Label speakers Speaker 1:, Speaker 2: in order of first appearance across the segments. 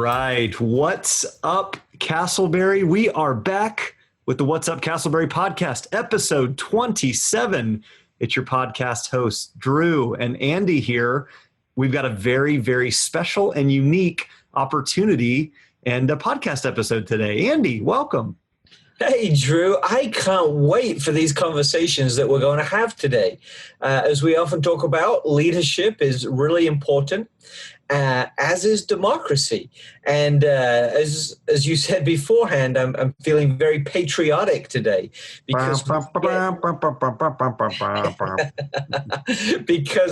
Speaker 1: right. What's up, Castleberry? We are back with the What's Up, Castleberry podcast, episode 27. It's your podcast hosts, Drew and Andy here. We've got a very, very special and unique opportunity and a podcast episode today. Andy, welcome.
Speaker 2: Hey, Drew, I can't wait for these conversations that we're going to have today. As we often talk about, leadership is really important, as is democracy. And as you said beforehand, I'm feeling very patriotic today because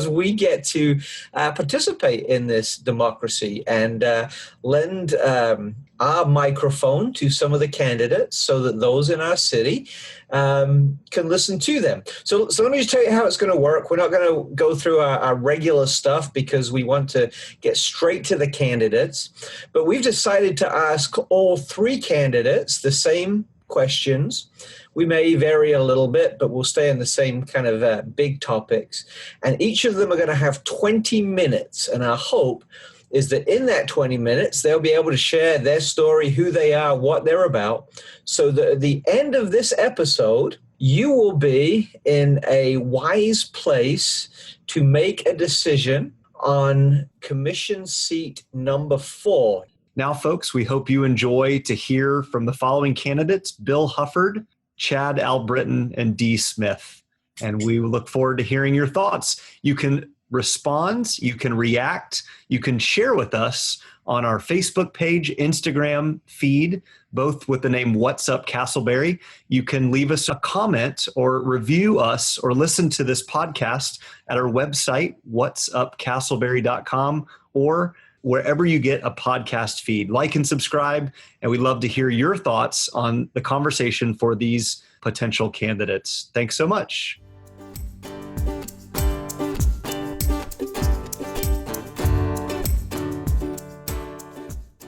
Speaker 2: we get to participate in this democracy and lend our microphone to some of the candidates so that those in our city can listen to them. So let me just tell you how it's going to work. We're not going to go through our regular stuff because we want to get straight to the candidates. But we've decided to ask all three candidates the same questions. We may vary a little bit, but we'll stay on the same kind of big topics. And each of them are going to have 20 minutes. And our hope is that in that 20 minutes, they'll be able to share their story, who they are, what they're about, so that at the end of this episode, you will be in a wise place to make a decision on commission seat number 4.
Speaker 1: Now, folks, we hope you enjoy to hear from the following candidates: Bill Hufford, Chad Albritton, and Dee Smith. And we look forward to hearing your thoughts. You can respond, you can react, you can share with us on our Facebook page, Instagram feed, both with the name What's Up Castleberry. You can leave us a comment or review us or listen to this podcast at our website, whatsupcastleberry.com, or wherever you get a podcast feed. Like and subscribe, and we'd love to hear your thoughts on the conversation for these potential candidates. Thanks so much.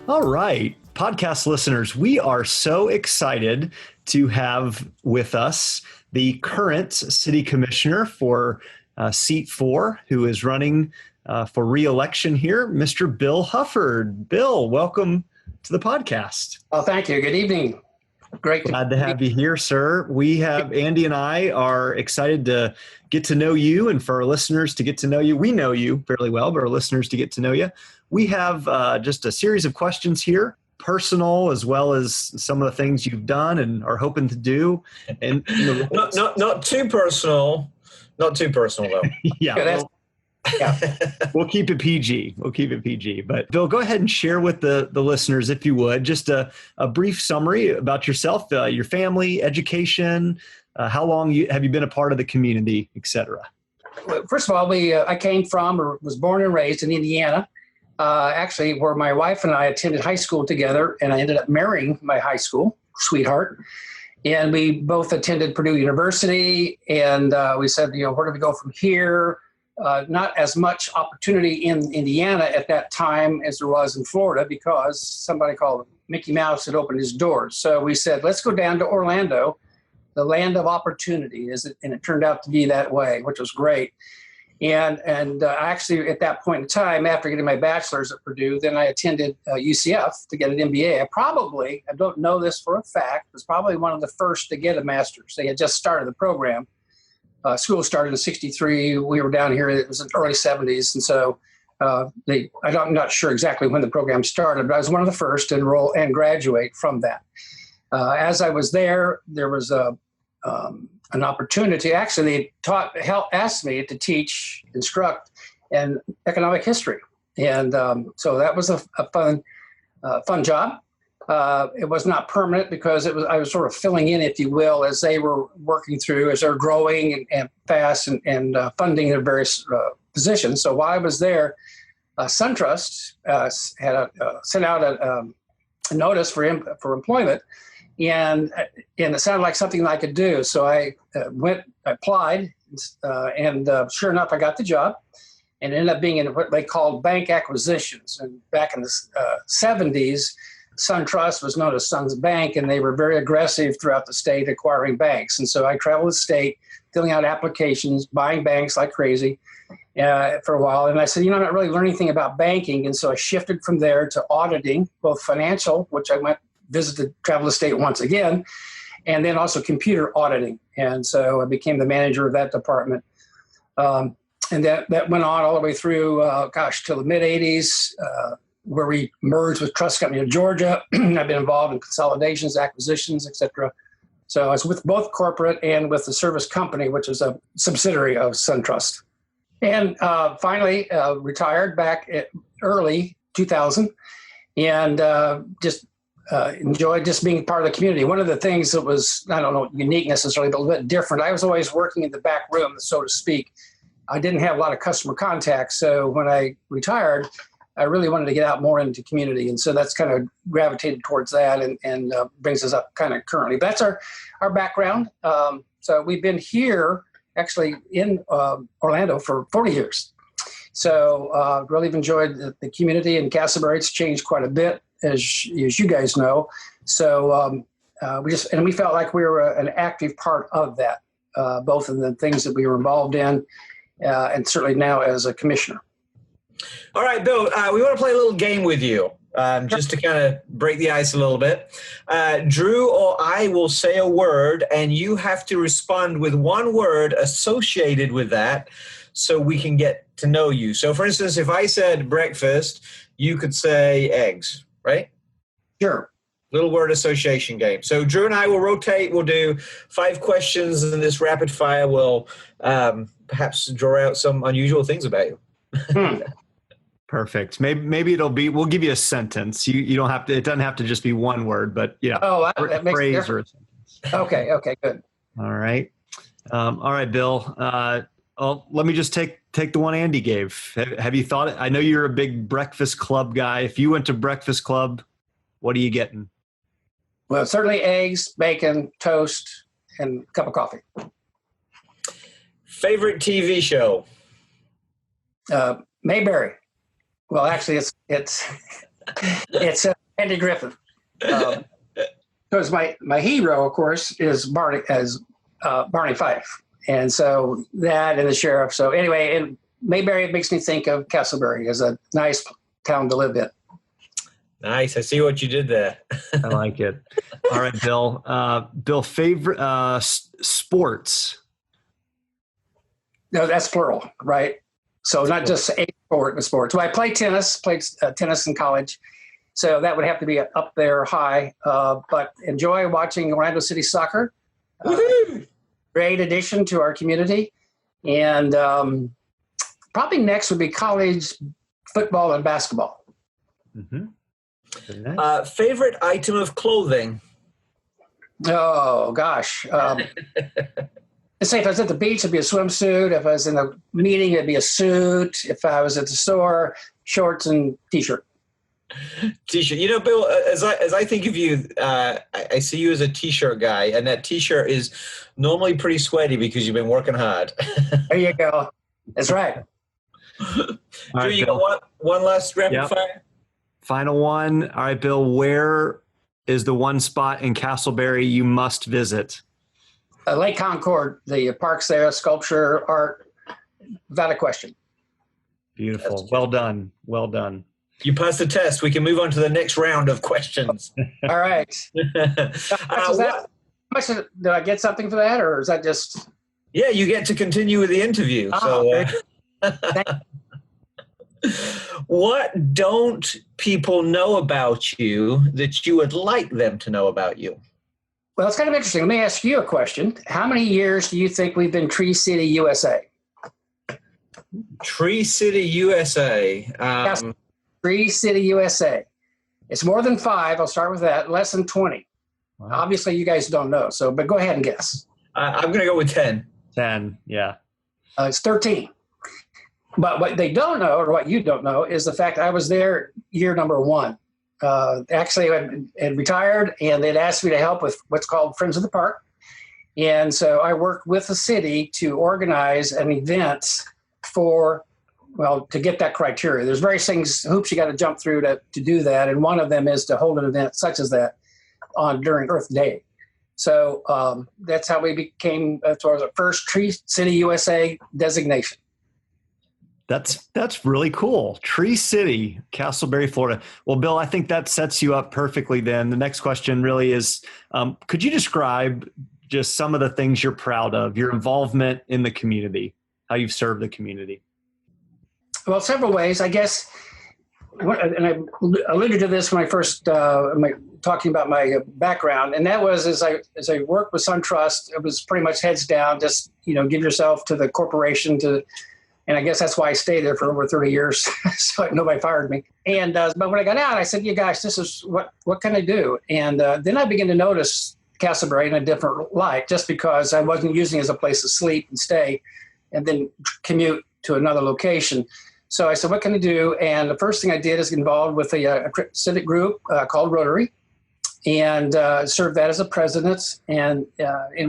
Speaker 1: All right, podcast listeners, we are so excited to have with us the current city commissioner for seat 4, who is running for re-election here, Mr. Bill Hufford. Bill, welcome to the podcast.
Speaker 3: Oh, thank you. Good evening.
Speaker 1: Glad to have you here, sir. We have, Andy and I are excited to get to know you, and for our listeners to get to know you. We know you fairly well, but our listeners to get to know you. We have just a series of questions here, personal as well as some of the things you've done and are hoping to do. And
Speaker 2: not too personal. Not too personal, though.
Speaker 1: Yeah. We'll keep it PG. But Bill, go ahead and share with the listeners, if you would, just a brief summary about yourself, your family, education, how long have you been a part of the community, et cetera.
Speaker 3: First of all, I came from or was born and raised in Indiana, actually where my wife and I attended high school together, and I ended up marrying my high school sweetheart. And we both attended Purdue University, and we said, where do we go from here? Not as much opportunity in Indiana at that time as there was in Florida because somebody called Mickey Mouse had opened his doors. So we said, let's go down to Orlando, the land of opportunity, and it turned out to be that way, which was great. And actually at that point in time, after getting my bachelor's at Purdue, then I attended UCF to get an MBA. I don't know this for a fact, was probably one of the first to get a master's. They had just started the program. School started in '63. We were down here. It was in the early '70s, and so I'm not sure exactly when the program started, but I was one of the first to enroll and graduate from that. As I was there was an opportunity. Actually, they asked me to instruct in economic history, and so that was a fun job. It was not permanent because I was sort of filling in, if you will, as they were working through, as they're growing and fast and funding their various positions. So while I was there, SunTrust had sent out a notice for employment, and it sounded like something I could do. So I applied, and sure enough, I got the job. And ended up being in what they called bank acquisitions. And back in the 70s, SunTrust was known as Sun's Bank, and they were very aggressive throughout the state acquiring banks. And so I traveled the state, filling out applications, buying banks like crazy for a while. And I said, I'm not really learning anything about banking. And so I shifted from there to auditing, both financial, which I went visited, travel the state once again, and then also computer auditing. And so I became the manager of that department. And that went on all the way through, till the mid-'80s, where we merged with Trust Company of Georgia. I've been involved in consolidations, acquisitions, et cetera. So I was with both corporate and with the service company, which is a subsidiary of SunTrust. And finally retired back at early 2000 and enjoyed just being part of the community. One of the things that was, I don't know, unique necessarily, but a little bit different, I was always working in the back room, so to speak. I didn't have a lot of customer contacts. So when I retired, I really wanted to get out more into community. And so that's kind of gravitated towards that and brings us up kind of currently. But that's our background. So we've been here actually in Orlando for 40 years. So really have enjoyed the community in Castleberry. It's changed quite a bit, as you guys know. So we felt like we were an active part of that, both in the things that we were involved in and certainly now as a commissioner.
Speaker 2: All right, Bill, we want to play a little game with you, just to kind of break the ice a little bit. Drew or I will say a word, and you have to respond with one word associated with that so we can get to know you. So, for instance, if I said breakfast, you could say eggs, right?
Speaker 3: Sure.
Speaker 2: Little word association game. So Drew and I will rotate. We'll do 5 questions, and this rapid fire will perhaps draw out some unusual things about you.
Speaker 1: Perfect. Maybe it'll be, we'll give you a sentence. You don't have to, it doesn't have to just be one word, but
Speaker 3: that makes
Speaker 1: phrase
Speaker 3: a
Speaker 1: or a sentence.
Speaker 3: Okay, good.
Speaker 1: All right. All right, Bill. Let me just take the one Andy gave. Have you thought, I know you're a big Breakfast Club guy. If you went to Breakfast Club, what are you getting?
Speaker 3: Well, certainly eggs, bacon, toast, and a cup of coffee.
Speaker 2: Favorite TV show?
Speaker 3: Mayberry. Well, actually, it's Andy Griffith. Because my hero, of course, is Barney Fife, and so that and the sheriff. So anyway, and Mayberry makes me think of Castleberry as a nice town to live in.
Speaker 2: Nice. I see what you did there.
Speaker 1: I like it. All right, Bill. Bill, favorite sports?
Speaker 3: No, that's plural, right? So not just a sport, but sports. Well, I played tennis in college. So that would have to be up there high. But enjoy watching Orlando City soccer. Great addition to our community. And probably next would be college football and basketball.
Speaker 1: Mm-hmm. Nice.
Speaker 2: Favorite item of clothing?
Speaker 3: Oh, gosh. Let's say if I was at the beach, it'd be a swimsuit. If I was in a meeting, it'd be a suit. If I was at the store, shorts and T-shirt.
Speaker 2: T-shirt. Bill, as I think of you, I see you as a T-shirt guy, and that T-shirt is normally pretty sweaty because you've been working hard.
Speaker 3: There you go. That's right.
Speaker 2: Drew, you got one last rapid fire?
Speaker 1: Final one. All right, Bill, where is the one spot in Castleberry you must visit?
Speaker 3: Lake Concord, the parks there, sculpture, art, without a question.
Speaker 1: Beautiful. Well done. Well done.
Speaker 2: You passed the test. We can move on to the next round of questions.
Speaker 3: All right. How much did I get something for that, or is that just?
Speaker 2: Yeah, you get to continue with the interview. What don't people know about you that you would like them to know about you?
Speaker 3: Well, it's kind of interesting. Let me ask you a question. How many years do you think we've been Tree City, USA?
Speaker 2: Tree City, USA.
Speaker 3: Yes, Tree City, USA. It's more than 5. I'll start with that. Less than 20. Wow. Obviously, you guys don't know. But go ahead and guess.
Speaker 2: I'm going to go with 10.
Speaker 1: 10, yeah.
Speaker 3: It's 13. But what they don't know, or what you don't know, is the fact I was there year number 1. Actually, I had retired, and they'd asked me to help with what's called Friends of the Park. And so I worked with the city to organize an event for to get that criteria. There's various hoops you got to jump through to do that. And one of them is to hold an event such as that during Earth Day. So that's how we became our first Tree City USA designation.
Speaker 1: That's really cool. Tree City, Castleberry, Florida. Well, Bill, I think that sets you up perfectly then. The next question really is, could you describe just some of the things you're proud of, your involvement in the community, how you've served the community?
Speaker 3: Well, several ways, I guess. And I alluded to this when I first talking about my background, and that was as I worked with SunTrust, it was pretty much heads down, just give yourself to the corporation and I guess that's why I stayed there for over 30 years, so nobody fired me. And but when I got out, I said, "You guys, this is what can I do?" And then I began to notice Castleberry in a different light, just because I wasn't using it as a place to sleep and stay, and then commute to another location. So I said, "What can I do?" And the first thing I did is get involved with a civic group called Rotary, and served that as a president, and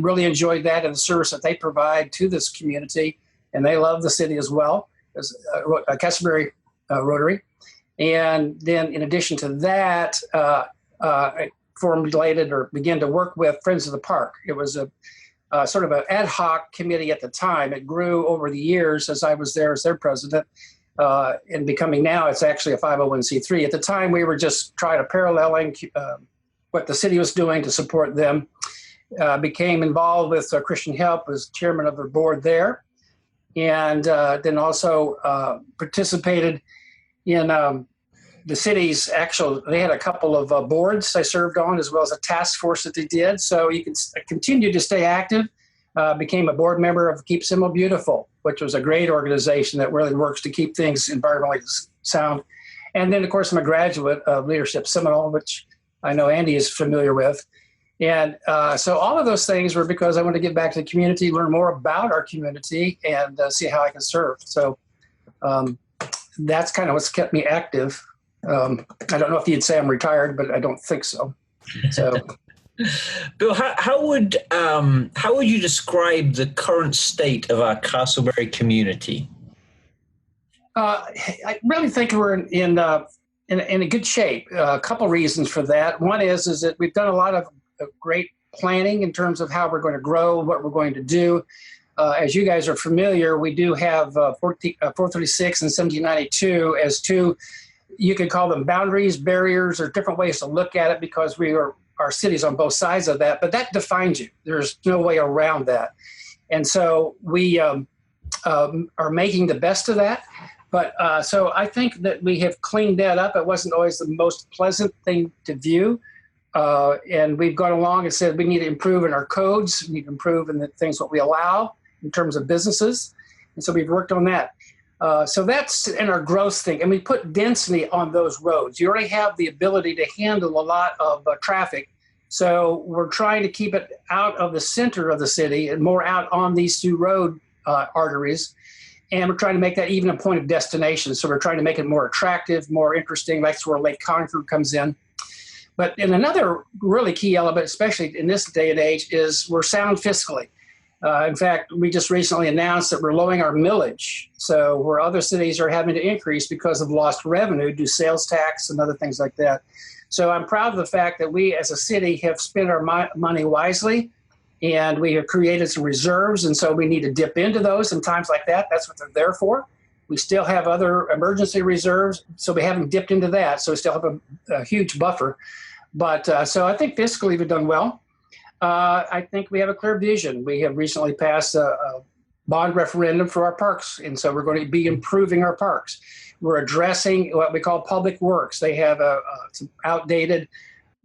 Speaker 3: really enjoyed that and the service that they provide to this community. And they love the city as well as Castleberry Rotary. And then in addition to that, I began to work with Friends of the Park. It was a sort of an ad hoc committee at the time. It grew over the years as I was there as their president. And becoming now, it's actually a 501c3. At the time, we were just trying to paralleling what the city was doing to support them. Became involved with Christian Help as chairman of the board there. And then also participated in the city's they had a couple of boards I served on, as well as a task force that they did. So you can continue to stay active. Became a board member of Keep Simple Beautiful, which was a great organization that really works to keep things environmentally sound. And then, of course, I'm a graduate of Leadership Seminole, which I know Andy is familiar with. And so all of those things were because I wanted to get back to the community, learn more about our community, and see how I can serve. So that's kind of what's kept me active. I don't know if you'd say I'm retired, but I don't think so. So,
Speaker 2: Bill, how would you describe the current state of our Castleberry community?
Speaker 3: I really think we're in a good shape. A couple reasons for that. One is that we've done a lot of great planning in terms of how we're going to grow, what we're going to do. As you guys are familiar, we do have 436 and 1792 as two, you could call them boundaries, barriers, or different ways to look at it, because our city's on both sides of that, but that defines you. There's no way around that. And so we are making the best of that. But so I think that we have cleaned that up. It wasn't always the most pleasant thing to view. And we've gone along and said we need to improve in our codes. We need to improve in the things what we allow in terms of businesses. And so we've worked on that. So that's in our growth thing. And we put density on those roads. You already have the ability to handle a lot of traffic. So we're trying to keep it out of the center of the city and more out on these two road arteries. And we're trying to make that even a point of destination. So we're trying to make it more attractive, more interesting. That's where Lake Concord comes in. But in another really key element, especially in this day and age, is we're sound fiscally. In fact, we just recently announced that we're lowering our millage. So where other cities are having to increase because of lost revenue due to sales tax and other things like that. So I'm proud of the fact that we as a city have spent our money wisely, and we have created some reserves. And so we need to dip into those in times like that. That's what they're there for. We still have other emergency reserves, so we haven't dipped into that. So we still have a huge buffer. But so I think fiscally we've done well. I think we have a clear vision. We have recently passed a bond referendum for our parks, and so we're going to be improving our parks. We're addressing what we call public works. They have some outdated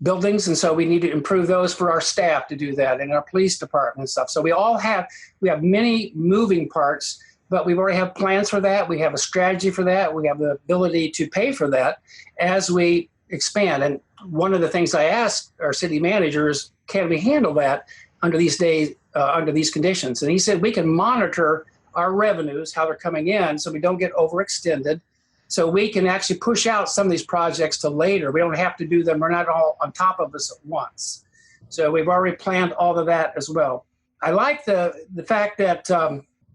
Speaker 3: buildings, and so we need to improve those for our staff to do that, and our police department and stuff. So we have many moving parts, but we already have plans for that. We have a strategy for that. We have the ability to pay for that as we expand. And one of the things I asked our city manager is, can we handle that under these days, under these conditions? And he said, we can monitor our revenues, how they're coming in, so we don't get overextended. So we can actually push out some of these projects to later. We don't have to do them. We're not all on top of us at once. So we've already planned all of that as well. I like the fact that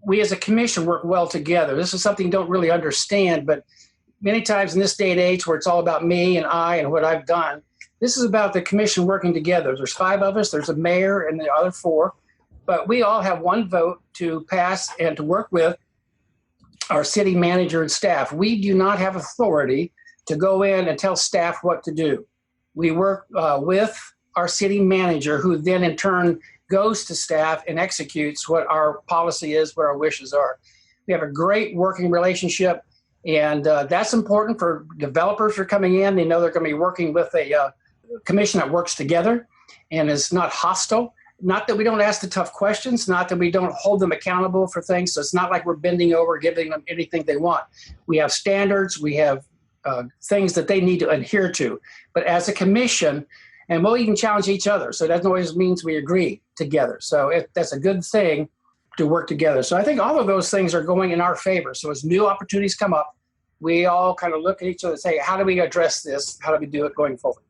Speaker 3: we as a commission work well together. This is something you don't really understand, but many times in this day and age where it's all about me and I and what I've done, this is about the commission working together. There's 5 of us, there's a mayor and the other 4, but we all have one vote to pass and to work with our city manager and staff. We do not have authority to go in and tell staff what to do. We work with our city manager, who then in turn goes to staff and executes what our policy is, what our wishes are. We have a great working relationship, and that's important for developers who are coming in. They know they're going to be working with a commission that works together and is not hostile. Not that we don't ask the tough questions, not that we don't hold them accountable for things. So it's not like we're bending over, giving them anything they want. We have standards, we have things that they need to adhere to. But as a commission, and we'll even challenge each other. So that doesn't always means we agree together. So that's a good thing to work together. So I think all of those things are going in our favor. So as new opportunities come up, we all kind of look at each other and say, how do we address this? How do we do it going forward?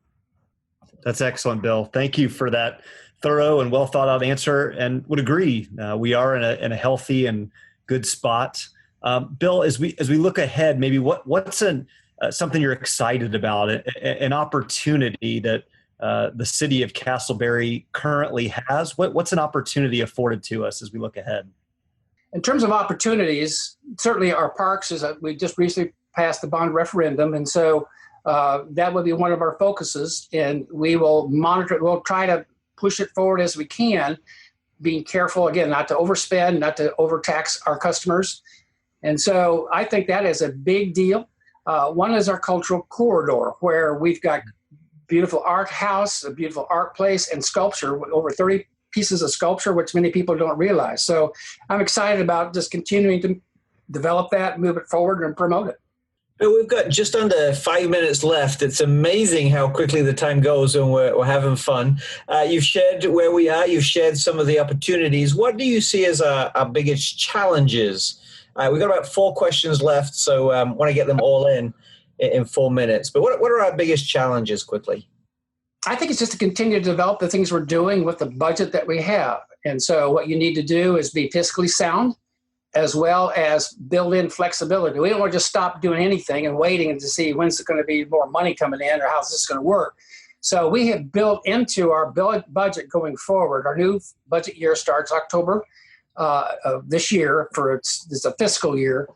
Speaker 1: That's excellent, Bill. Thank you for that thorough and well thought out answer, and would agree. We are in a healthy and good spot. Bill, as we look ahead, maybe what's something you're excited about, an opportunity that the city of Castleberry currently has? What's an opportunity afforded to us as we look ahead?
Speaker 3: In terms of opportunities, certainly our parks we just recently passed the bond referendum, and so that will be one of our focuses, and we will monitor it. We'll try to push it forward as we can, being careful, again, not to overspend, not to overtax our customers. And so I think that is a big deal. One is our cultural corridor, where we've got beautiful art house, a beautiful art place, and sculpture, over 30 pieces of sculpture, which many people don't realize. So I'm excited about just continuing to develop that, move it forward, and promote it.
Speaker 2: Bill, we've got just under 5 minutes left. It's amazing how quickly the time goes, and we're having fun. You've shared where we are. You've shared some of the opportunities. What do you see as our biggest challenges? We've got about 4 questions left, so I want to get them all in 4 minutes. But what are our biggest challenges quickly?
Speaker 3: I think it's just to continue to develop the things we're doing with the budget that we have. And so what you need to do is be fiscally sound, as well as build in flexibility. We don't want to just stop doing anything and waiting to see when's it going to be more money coming in or how's this going to work. So we have built into our budget going forward. Our new budget year starts October of this year. It's a fiscal year.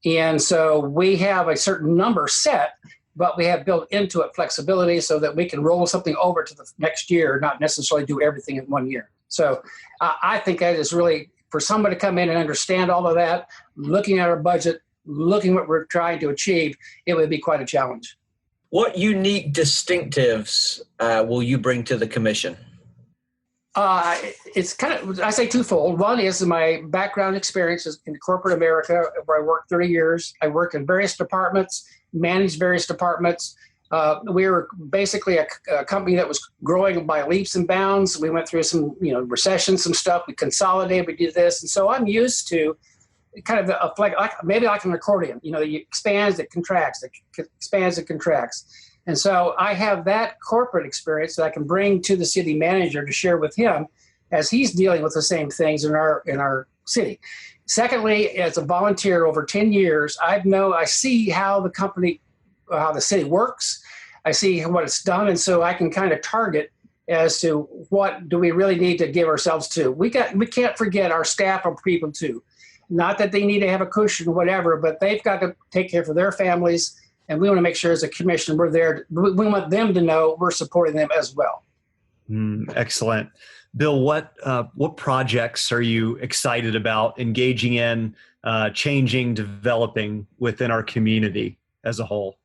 Speaker 3: And so we have a certain number set, but we have built into it flexibility so that we can roll something over to the next year, not necessarily do everything in one year. So I think that is really, for someone to come in and understand all of that, looking at our budget, looking what we're trying to achieve, it would be quite a challenge.
Speaker 2: What unique distinctives will you bring to the commission?
Speaker 3: It's kind of, I say twofold. One is my background experiences in corporate America, where I worked 30 years. I worked in various departments, managed various departments. We were basically a company that was growing by leaps and bounds. We went through some, recession, some stuff. We consolidated, we did this. And so I'm used to kind of maybe like an accordion, it expands, it contracts, it expands, it contracts. And so I have that corporate experience that I can bring to the city manager to share with him as he's dealing with the same things in our city. Secondly, as a volunteer over 10 years, I see how the city works. I see what it's done. And so I can kind of target as to what do we really need to give ourselves to. We can't forget our staff are people too. Not that they need to have a cushion or whatever, but they've got to take care of their families. And we want to make sure as a commission, we're there. We want them to know we're supporting them as well.
Speaker 1: Excellent. Bill, what projects are you excited about engaging in, changing, developing within our community as a whole?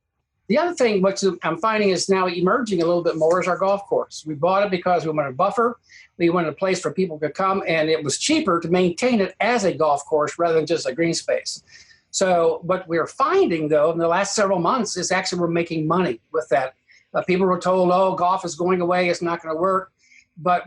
Speaker 3: The other thing, which I'm finding is now emerging a little bit more, is our golf course. We bought it because we wanted a buffer. We wanted a place for people to come, and it was cheaper to maintain it as a golf course rather than just a green space. So what we're finding, though, in the last several months is actually we're making money with that. People were told, golf is going away, it's not going to work. But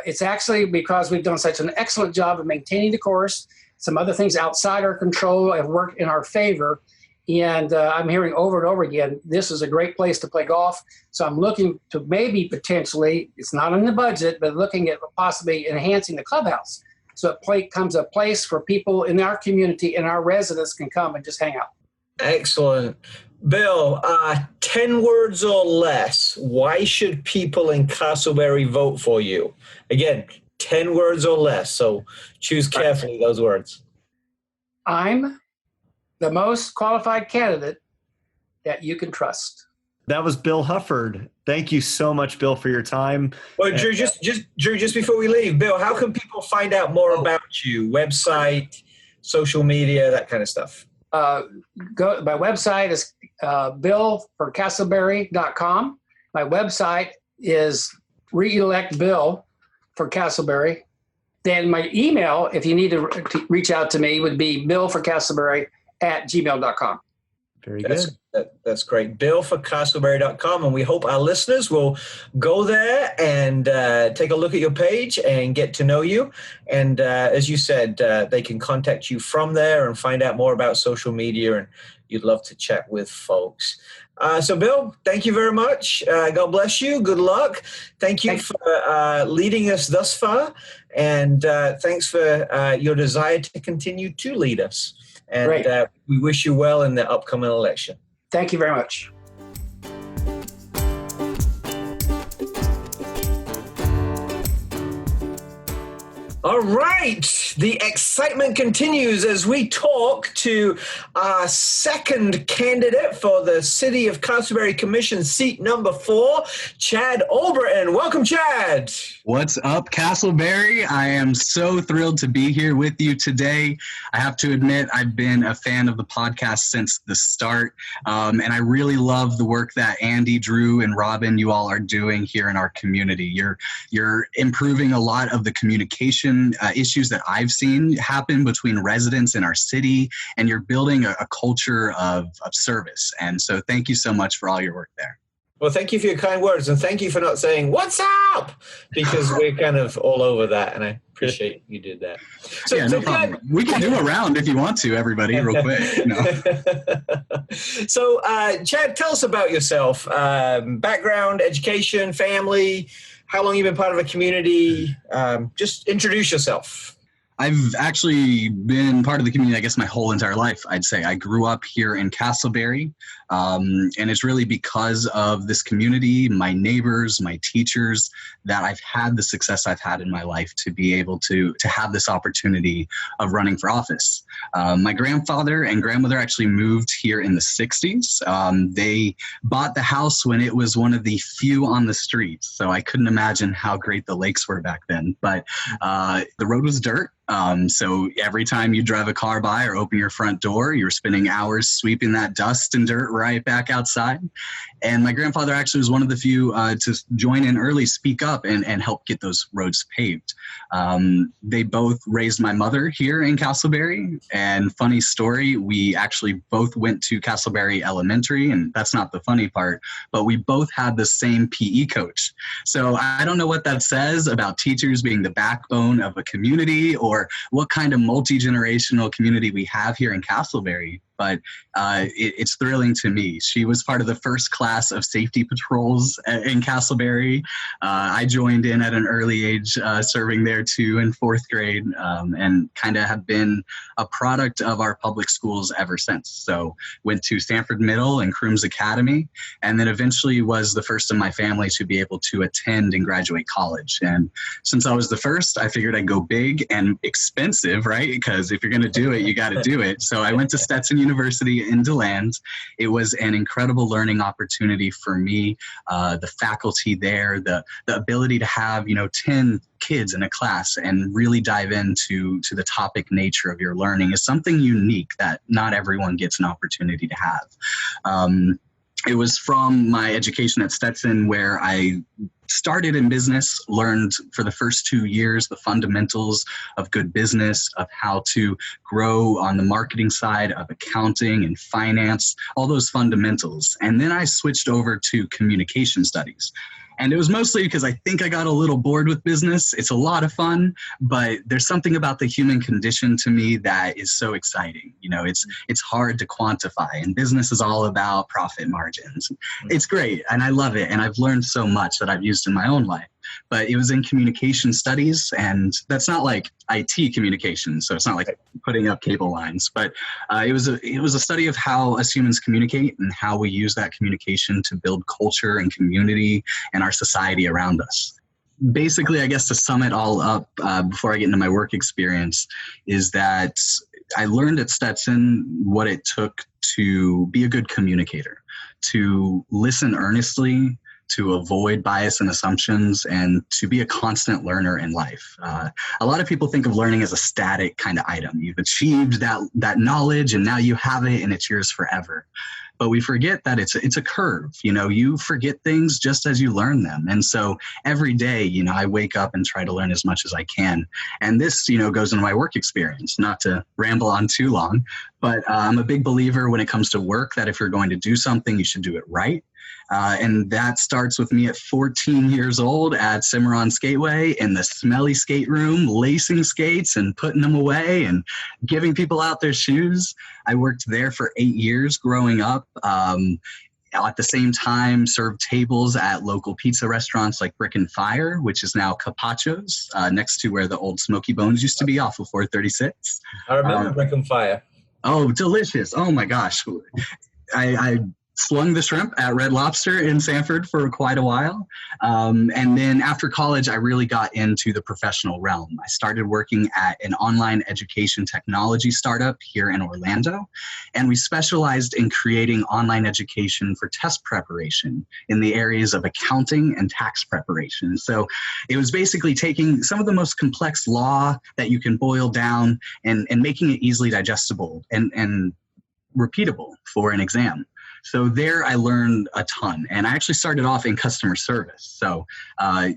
Speaker 3: it's actually because we've done such an excellent job of maintaining the course. Some other things outside our control have worked in our favor. And I'm hearing over and over again, this is a great place to play golf. So I'm looking to maybe potentially, it's not in the budget, but looking at possibly enhancing the clubhouse so it becomes a place where people in our community and our residents can come and just hang out.
Speaker 2: Excellent. Bill, 10 words or less. Why should people in Castleberry vote for you? Again, 10 words or less. So choose carefully those words.
Speaker 3: I'm the most qualified candidate that you can trust.
Speaker 1: That was Bill Hufford. Thank you so much, Bill, for your time.
Speaker 2: Well, Drew, just before we leave, Bill, how can people find out more about you? Website, social media, that kind of stuff.
Speaker 3: My website is billforcastleberry.com. My website is Reelect Bill for Castleberry. Then my email, if you need to reach out to me, would be billforcastleberry@gmail.com.
Speaker 1: Very good.
Speaker 2: That's great. billforcastleberry.com. And we hope our listeners will go there and take a look at your page and get to know you. And as you said, they can contact you from there and find out more about social media. And you'd love to chat with folks. So, Bill, thank you very much. God bless you. Good luck. Thank you for leading us thus far. And thanks for your desire to continue to lead us. And we wish you well in the upcoming election.
Speaker 3: Thank you very much.
Speaker 2: All right. The excitement continues as we talk to our second candidate for the City of Castleberry Commission seat number 4, Chad Albritton. Welcome, Chad.
Speaker 4: What's up, Castleberry? I am so thrilled to be here with you today. I have to admit, I've been a fan of the podcast since the start, and I really love the work that Andy, Drew, and Robin, you all are doing here in our community. You're improving a lot of the communication issues that I've seen happen between residents in our city, and you're building a culture of service. And so thank you so much for all your work there.
Speaker 2: Well, thank you for your kind words, and thank you for not saying, "What's up?" because we're kind of all over that, and I appreciate you did that. So,
Speaker 4: yeah, no problem. We can do a round if you want to, everybody, real quick. You know.
Speaker 2: So, Chad, tell us about yourself. Background, education, family, how long you've been part of a community. Just introduce yourself.
Speaker 4: I've actually been part of the community, I guess, my whole entire life, I'd say. I grew up here in Castleberry, and it's really because of this community, my neighbors, my teachers, that I've had the success I've had in my life to be able to have this opportunity of running for office. My grandfather and grandmother actually moved here in the 60s. They bought the house when it was one of the few on the street, so I couldn't imagine how great the lakes were back then. But the road was dirt. So every time you drive a car by or open your front door, you're spending hours sweeping that dust and dirt right back outside. And my grandfather actually was one of the few to join in early, speak up, and help get those roads paved. They both raised my mother here in Castleberry. And funny story, we actually both went to Castleberry Elementary, and that's not the funny part, but we both had the same PE coach. So I don't know what that says about teachers being the backbone of a community or what kind of multi-generational community we have here in Castleberry, but it's thrilling to me. She was part of the first class of safety patrols in Castleberry. I joined in at an early age, serving there too in 4th grade, and kind of have been a product of our public schools ever since. So went to Stanford Middle and Crooms Academy, and then eventually was the first in my family to be able to attend and graduate college. And since I was the first, I figured I'd go big and expensive, right? Because if you're going to do it, you got to do it. So I went to Stetson University in DeLand. It was an incredible learning opportunity for me. The faculty there, the ability to have, 10 kids in a class and really dive into the topic nature of your learning is something unique that not everyone gets an opportunity to have. It was from my education at Stetson where I started in business, learned for the first 2 years the fundamentals of good business, of how to grow on the marketing side, of accounting and finance, all those fundamentals. And then I switched over to communication studies. And it was mostly because I think I got a little bored with business. It's a lot of fun, but there's something about the human condition to me that is so exciting. It's hard to quantify, and business is all about profit margins. It's great, and I love it, and I've learned so much that I've used in my own life. but it was in communication studies, and that's not like IT communication, so it's not like putting up cable lines, but it was a study of how us humans communicate and how we use that communication to build culture and community and our society around us. Basically, I guess to sum it all up, before I get into my work experience, is that I learned at Stetson what it took to be a good communicator, to listen earnestly, to avoid bias and assumptions, and to be a constant learner in life. A lot of people think of learning as a static kind of item. You've achieved that knowledge and now you have it and it's yours forever. But we forget that it's a curve. You forget things just as you learn them. And so every day, I wake up and try to learn as much as I can. And this, goes into my work experience, not to ramble on too long, but I'm a big believer when it comes to work that if you're going to do something, you should do it right. And that starts with me at 14 years old at Cimarron Skateway in the smelly skate room, lacing skates and putting them away and giving people out their shoes. I worked there for 8 years growing up. At the same time, served tables at local pizza restaurants like Brick and Fire, which is now Capaccio's, next to where the old Smoky Bones used to be off of 436.
Speaker 2: I remember Brick and Fire.
Speaker 4: Oh, delicious. Oh my gosh. I slung the shrimp at Red Lobster in Sanford for quite a while. And then after college, I really got into the professional realm. I started working at an online education technology startup here in Orlando. And we specialized in creating online education for test preparation in the areas of accounting and tax preparation. So it was basically taking some of the most complex law that you can boil down and making it easily digestible and repeatable for an exam. So there I learned a ton, and I actually started off in customer service. So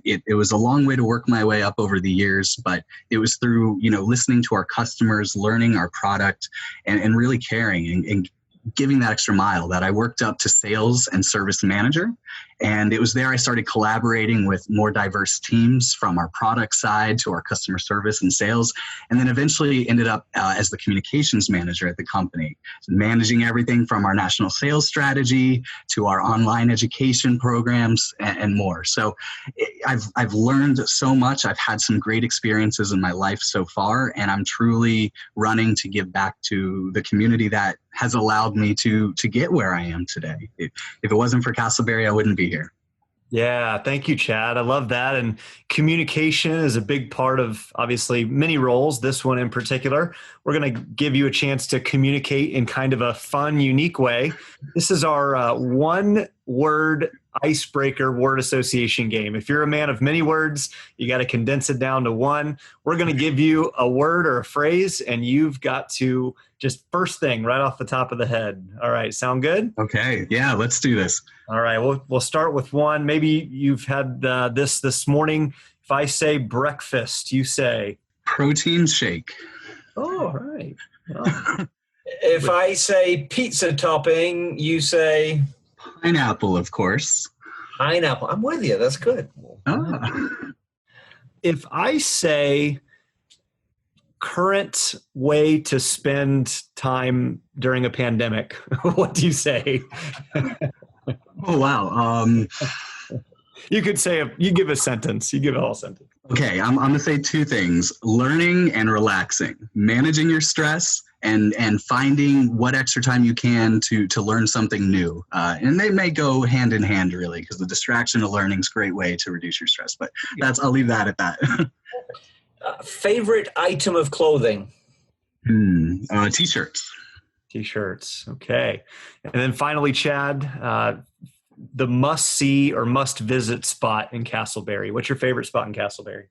Speaker 4: it was a long way to work my way up over the years, but it was through, listening to our customers, learning our product, and really caring and giving that extra mile that I worked up to sales and service manager. And it was there I started collaborating with more diverse teams from our product side to our customer service and sales, and then eventually ended up as the communications manager at the company, managing everything from our national sales strategy to our online education programs and more. So I've learned so much. I've had some great experiences in my life so far, and I'm truly running to give back to the community that has allowed me to get where I am today. If it wasn't for Castleberry, I wouldn't be here.
Speaker 1: Yeah, thank you, Chad. I love that. And communication is a big part of, obviously, many roles, this one in particular. We're going to give you a chance to communicate in kind of a fun, unique way. This is our one-word icebreaker word association game. If you're a man of many words, you got to condense it down to one. We're going to give you a word or a phrase, and you've got to just first thing right off the top of the head. All right, sound good?
Speaker 4: Okay, yeah, let's do this.
Speaker 1: All right, we'll start with one. Maybe you've had this morning. If I say breakfast, you say?
Speaker 4: Protein shake.
Speaker 1: Oh, all right. Oh.
Speaker 2: If I say pizza topping, you say?
Speaker 4: Pineapple, of course.
Speaker 2: Pineapple. I'm with you. That's good.
Speaker 4: Ah.
Speaker 1: If I say current way to spend time during a pandemic, what do you say?
Speaker 4: Oh, wow.
Speaker 1: You could say, you give a sentence. You give a whole sentence.
Speaker 4: Okay, I'm going to say two things. Learning and relaxing. Managing your stress and finding what extra time you can to learn something new. And they may go hand in hand, really, because the distraction of learning is a great way to reduce your stress. But I'll leave that at that.
Speaker 2: Favorite item of clothing?
Speaker 4: T-shirts.
Speaker 1: T-shirts. Okay. And then finally, Chad, the must-see or must-visit spot in Castleberry. What's your favorite spot in Castleberry?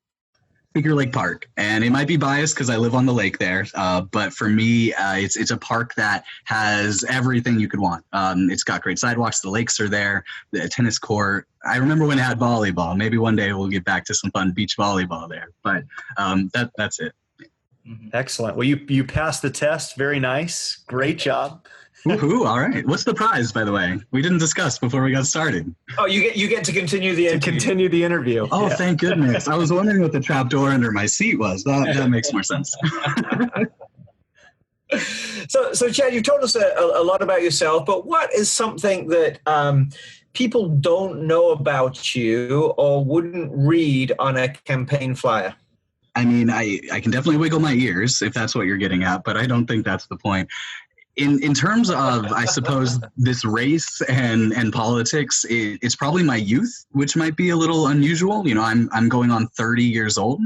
Speaker 4: Finger Lake Park, and it might be biased because I live on the lake there, but for me, it's a park that has everything you could want. It's got great sidewalks, the lakes are there, the tennis court. I remember when it had volleyball. Maybe one day we'll get back to some fun beach volleyball there, but that's it.
Speaker 1: Excellent. Well, you passed the test. Very nice. Great job.
Speaker 4: Woohoo! All right. What's the prize, by the way? We didn't discuss before we got started.
Speaker 2: Oh, you get to continue the interview.
Speaker 1: To continue the interview.
Speaker 4: Oh, yeah. Thank goodness. I was wondering what the trap door under my seat was. That makes more sense.
Speaker 2: So Chad, you've told us a lot about yourself, but what is something that people don't know about you or wouldn't read on a campaign flyer?
Speaker 4: I mean, I can definitely wiggle my ears if that's what you're getting at, but I don't think that's the point. In terms of, I suppose, this race and politics, it's probably my youth, which might be a little unusual. You know, I'm going on 30 years old,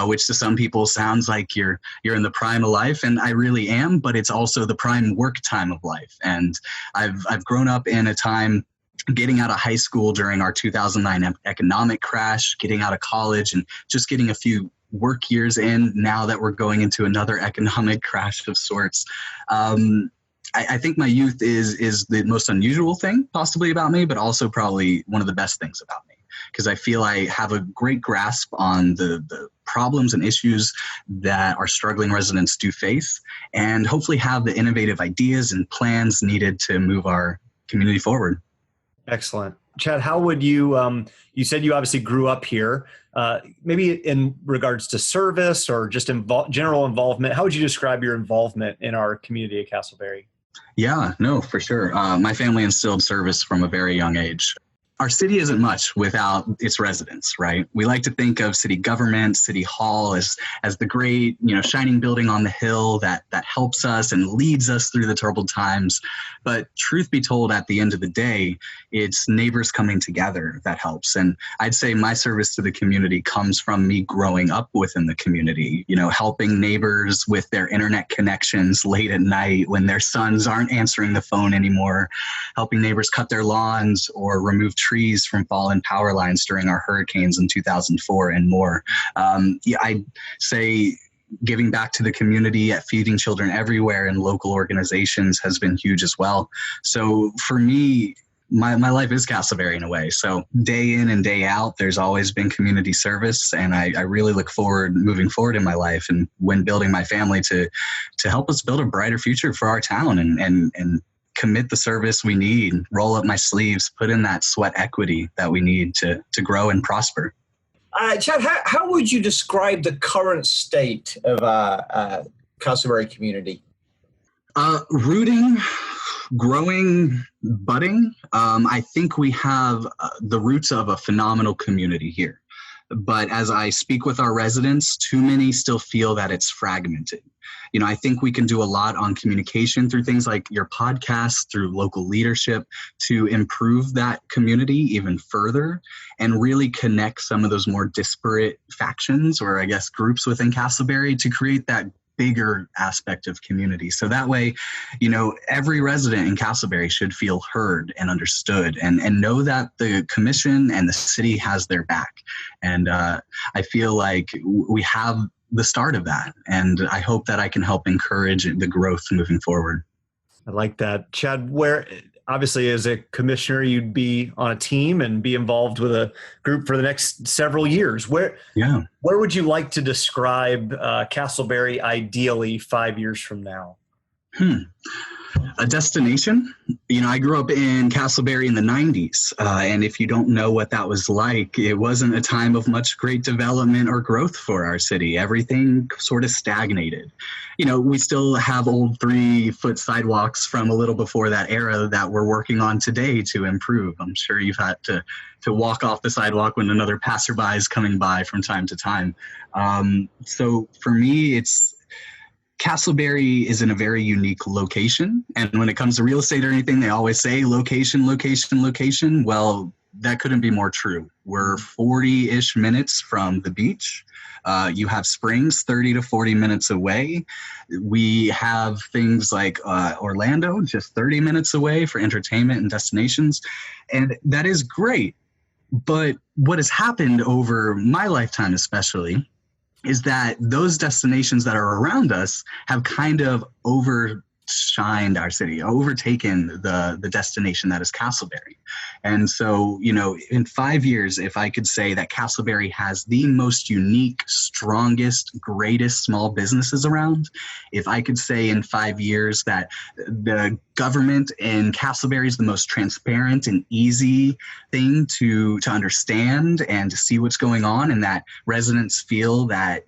Speaker 4: which to some people sounds like you're in the prime of life, and I really am. But it's also the prime work time of life, and I've grown up in a time getting out of high school during our 2009 economic crash, getting out of college, and just getting a few work years in now that we're going into another economic crash of sorts. I think my youth is the most unusual thing possibly about me, but also probably one of the best things about me, because I feel I have a great grasp on the problems and issues that our struggling residents do face, and hopefully have the innovative ideas and plans needed to move our community forward.
Speaker 1: Excellent. Chad, how would you, you said you obviously grew up here, maybe in regards to service or just general involvement, how would you describe your involvement in our community at Castleberry?
Speaker 4: Yeah, no, for sure. My family instilled service from a very young age. Our city isn't much without its residents, right? We like to think of city government, city hall as the great, shining building on the hill that helps us and leads us through the troubled times. But truth be told, at the end of the day, it's neighbors coming together that helps. And I'd say my service to the community comes from me growing up within the community, helping neighbors with their internet connections late at night when their sons aren't answering the phone anymore, helping neighbors cut their lawns or remove trees from fallen power lines during our hurricanes in 2004 and more. I'd say giving back to the community at Feeding Children Everywhere and local organizations has been huge as well. So for me, my life is Castleberry in a way. So day in and day out, there's always been community service. And I really look forward moving forward in my life and when building my family to help us build a brighter future for our town and commit the service we need, roll up my sleeves, put in that sweat equity that we need to grow and prosper.
Speaker 2: Chad, how would you describe the current state of Castleberry community?
Speaker 4: Rooting, growing, budding. I think we have the roots of a phenomenal community here. But as I speak with our residents, too many still feel that it's fragmented. I think we can do a lot on communication through things like your podcast, through local leadership, to improve that community even further and really connect some of those more disparate factions or I guess groups within Castleberry to create that bigger aspect of community. So that way, every resident in Castleberry should feel heard and understood and know that the commission and the city has their back. And I feel like we have the start of that. And I hope that I can help encourage the growth moving forward.
Speaker 1: I like that. Chad, where obviously as a commissioner, you'd be on a team and be involved with a group for the next several years. Where would you like to describe Castleberry ideally 5 years from now?
Speaker 4: A destination. I grew up in Castleberry in the 90s. And if you don't know what that was like, it wasn't a time of much great development or growth for our city. Everything sort of stagnated. We still have old 3-foot sidewalks from a little before that era that we're working on today to improve. I'm sure you've had to walk off the sidewalk when another passerby is coming by from time to time. So for me, Castleberry is in a very unique location. And when it comes to real estate or anything, they always say location, location, location. Well, that couldn't be more true. We're 40-ish minutes from the beach. You have Springs 30 to 40 minutes away. We have things like Orlando just 30 minutes away for entertainment and destinations. And that is great. But what has happened over my lifetime especially is that those destinations that are around us have kind of outshined our city, overtaken the destination that is Castleberry. And so, in 5 years, if I could say that Castleberry has the most unique, strongest, greatest small businesses around, if I could say in 5 years that the government in Castleberry is the most transparent and easy thing to understand and to see what's going on, and that residents feel that,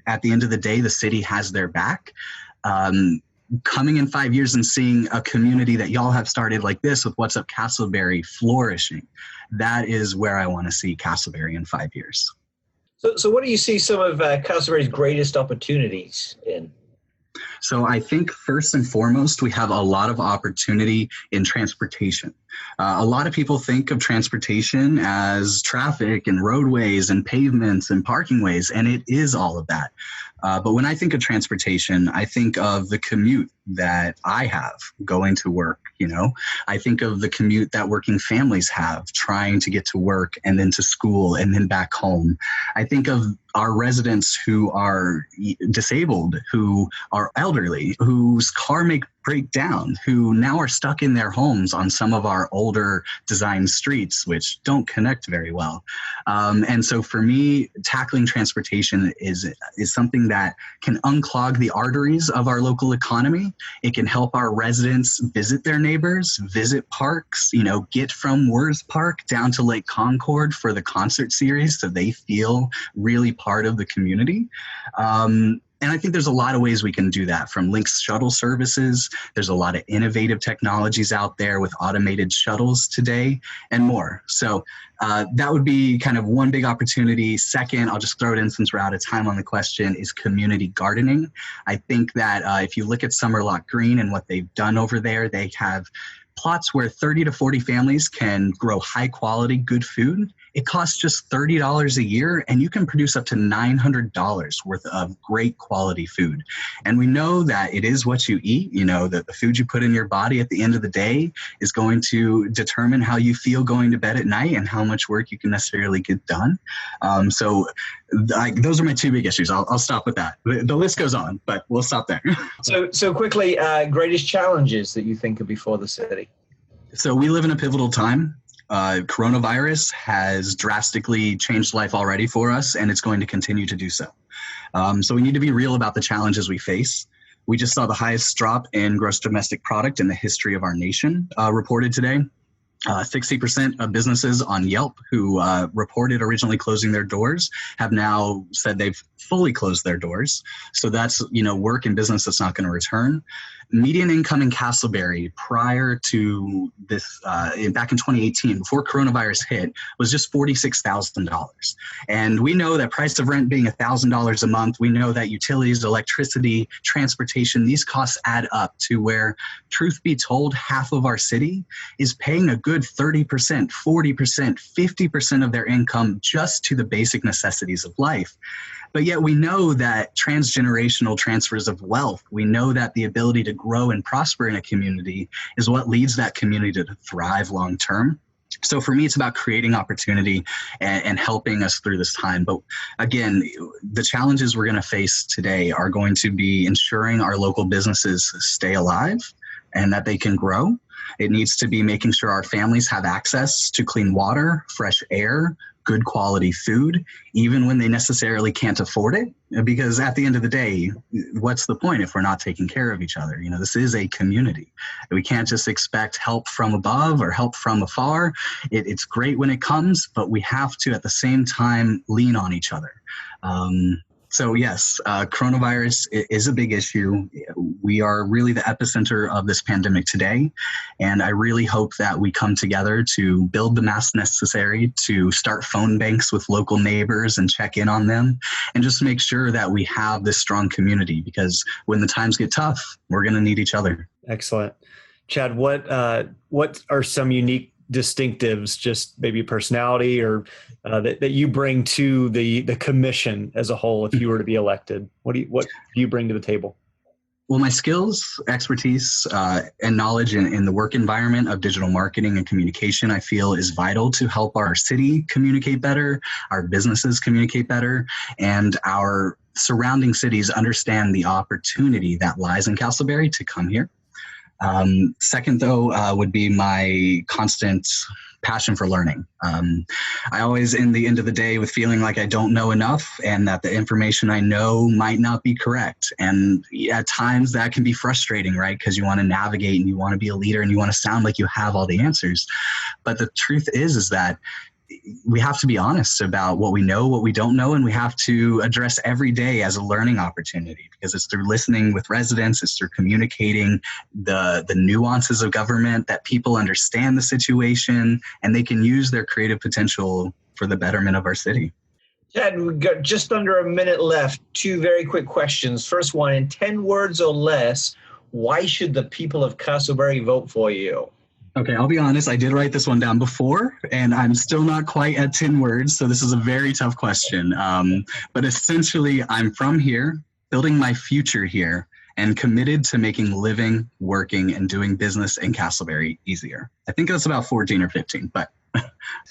Speaker 4: at the end of the day, the city has their back, coming in 5 years and seeing a community that y'all have started like this with What's Up Castleberry flourishing, that is where I want to see Castleberry in 5 years.
Speaker 2: So what do you see some of Castleberry's greatest opportunities in?
Speaker 4: So I think first and foremost, we have a lot of opportunity in transportation. A lot of people think of transportation as traffic and roadways and pavements and parking ways, and it is all of that. But when I think of transportation, I think of the commute that I have going to work. I think of the commute that working families have trying to get to work and then to school and then back home. I think of our residents who are disabled, who are elderly, whose car may break down, who now are stuck in their homes on some of our older design streets, which don't connect very well. And so for me, tackling transportation is something that can unclog the arteries of our local economy. It can help our residents visit their neighbors, visit parks, get from Wurz Park down to Lake Concord for the concert series so they feel really part of the community. And I think there's a lot of ways we can do that, from Lynx shuttle services. There's a lot of innovative technologies out there with automated shuttles today and more. So that would be kind of one big opportunity. Second, I'll just throw it in since we're out of time on the question, is community gardening. I think that if you look at Summerlock Green and what they've done over there, they have plots where 30 to 40 families can grow high quality, good food. It costs just $30 a year, and you can produce up to $900 worth of great quality food. And we know that it is what you eat, that the food you put in your body at the end of the day is going to determine how you feel going to bed at night and how much work you can necessarily get done. So those are my two big issues. I'll stop with that. The list goes on, but we'll stop there.
Speaker 2: So quickly, greatest challenges that you think are before the city?
Speaker 4: So we live in a pivotal time. Coronavirus has drastically changed life already for us, and it's going to continue to do so. So we need to be real about the challenges we face. We just saw the highest drop in gross domestic product in the history of our nation reported today. 60% of businesses on Yelp who reported originally closing their doors have now said they've fully closed their doors. So that's, work and business that's not going to return. Median income in Castleberry prior to this, back in 2018, before coronavirus hit, was just $46,000. And we know that price of rent being $1,000 a month, we know that utilities, electricity, transportation, these costs add up to where, truth be told, half of our city is paying a good 30%, 40%, 50% of their income just to the basic necessities of life. But yet we know that transgenerational transfers of wealth, we know that the ability to grow and prosper in a community is what leads that community to thrive long term. So for me, it's about creating opportunity and helping us through this time. But again, the challenges we're going to face today are going to be ensuring our local businesses stay alive and that they can grow. It needs to be making sure our families have access to clean water, fresh air, good quality food, even when they necessarily can't afford it. Because at the end of the day, what's the point if we're not taking care of each other? This is a community. We can't just expect help from above or help from afar. It's great when it comes, but we have to at the same time lean on each other. So yes, coronavirus is a big issue. We are really the epicenter of this pandemic today. And I really hope that we come together to build the masks necessary to start phone banks with local neighbors and check in on them and just make sure that we have this strong community, because when the times get tough, we're going to need each other.
Speaker 1: Excellent. Chad, what are some unique distinctives, just maybe personality or that you bring to the commission as a whole if you were to be elected? What do you bring to the table?
Speaker 4: Well, my skills, expertise, and knowledge in the work environment of digital marketing and communication, I feel is vital to help our city communicate better, our businesses communicate better, and our surrounding cities understand the opportunity that lies in Castleberry to come here. Second, though, would be my constant passion for learning. I always, in the end of the day, with feeling like I don't know enough and that the information I know might not be correct. And at times that can be frustrating, right? Because you want to navigate and you want to be a leader and you want to sound like you have all the answers. But the truth is that we have to be honest about what we know, what we don't know, and we have to address every day as a learning opportunity, because it's through listening with residents, it's through communicating the nuances of government that people understand the situation and they can use their creative potential for the betterment of our city.
Speaker 2: Chad, we've got just under a minute left. Two very quick questions. First one, in 10 words or less, why should the people of Castleberry vote for you?
Speaker 4: Okay, I'll be honest. I did write this one down before, and I'm still not quite at 10 words, so this is a very tough question. But essentially, I'm from here, building my future here, and committed to making living, working, and doing business in Castleberry easier. I think that's about 14 or 15, but...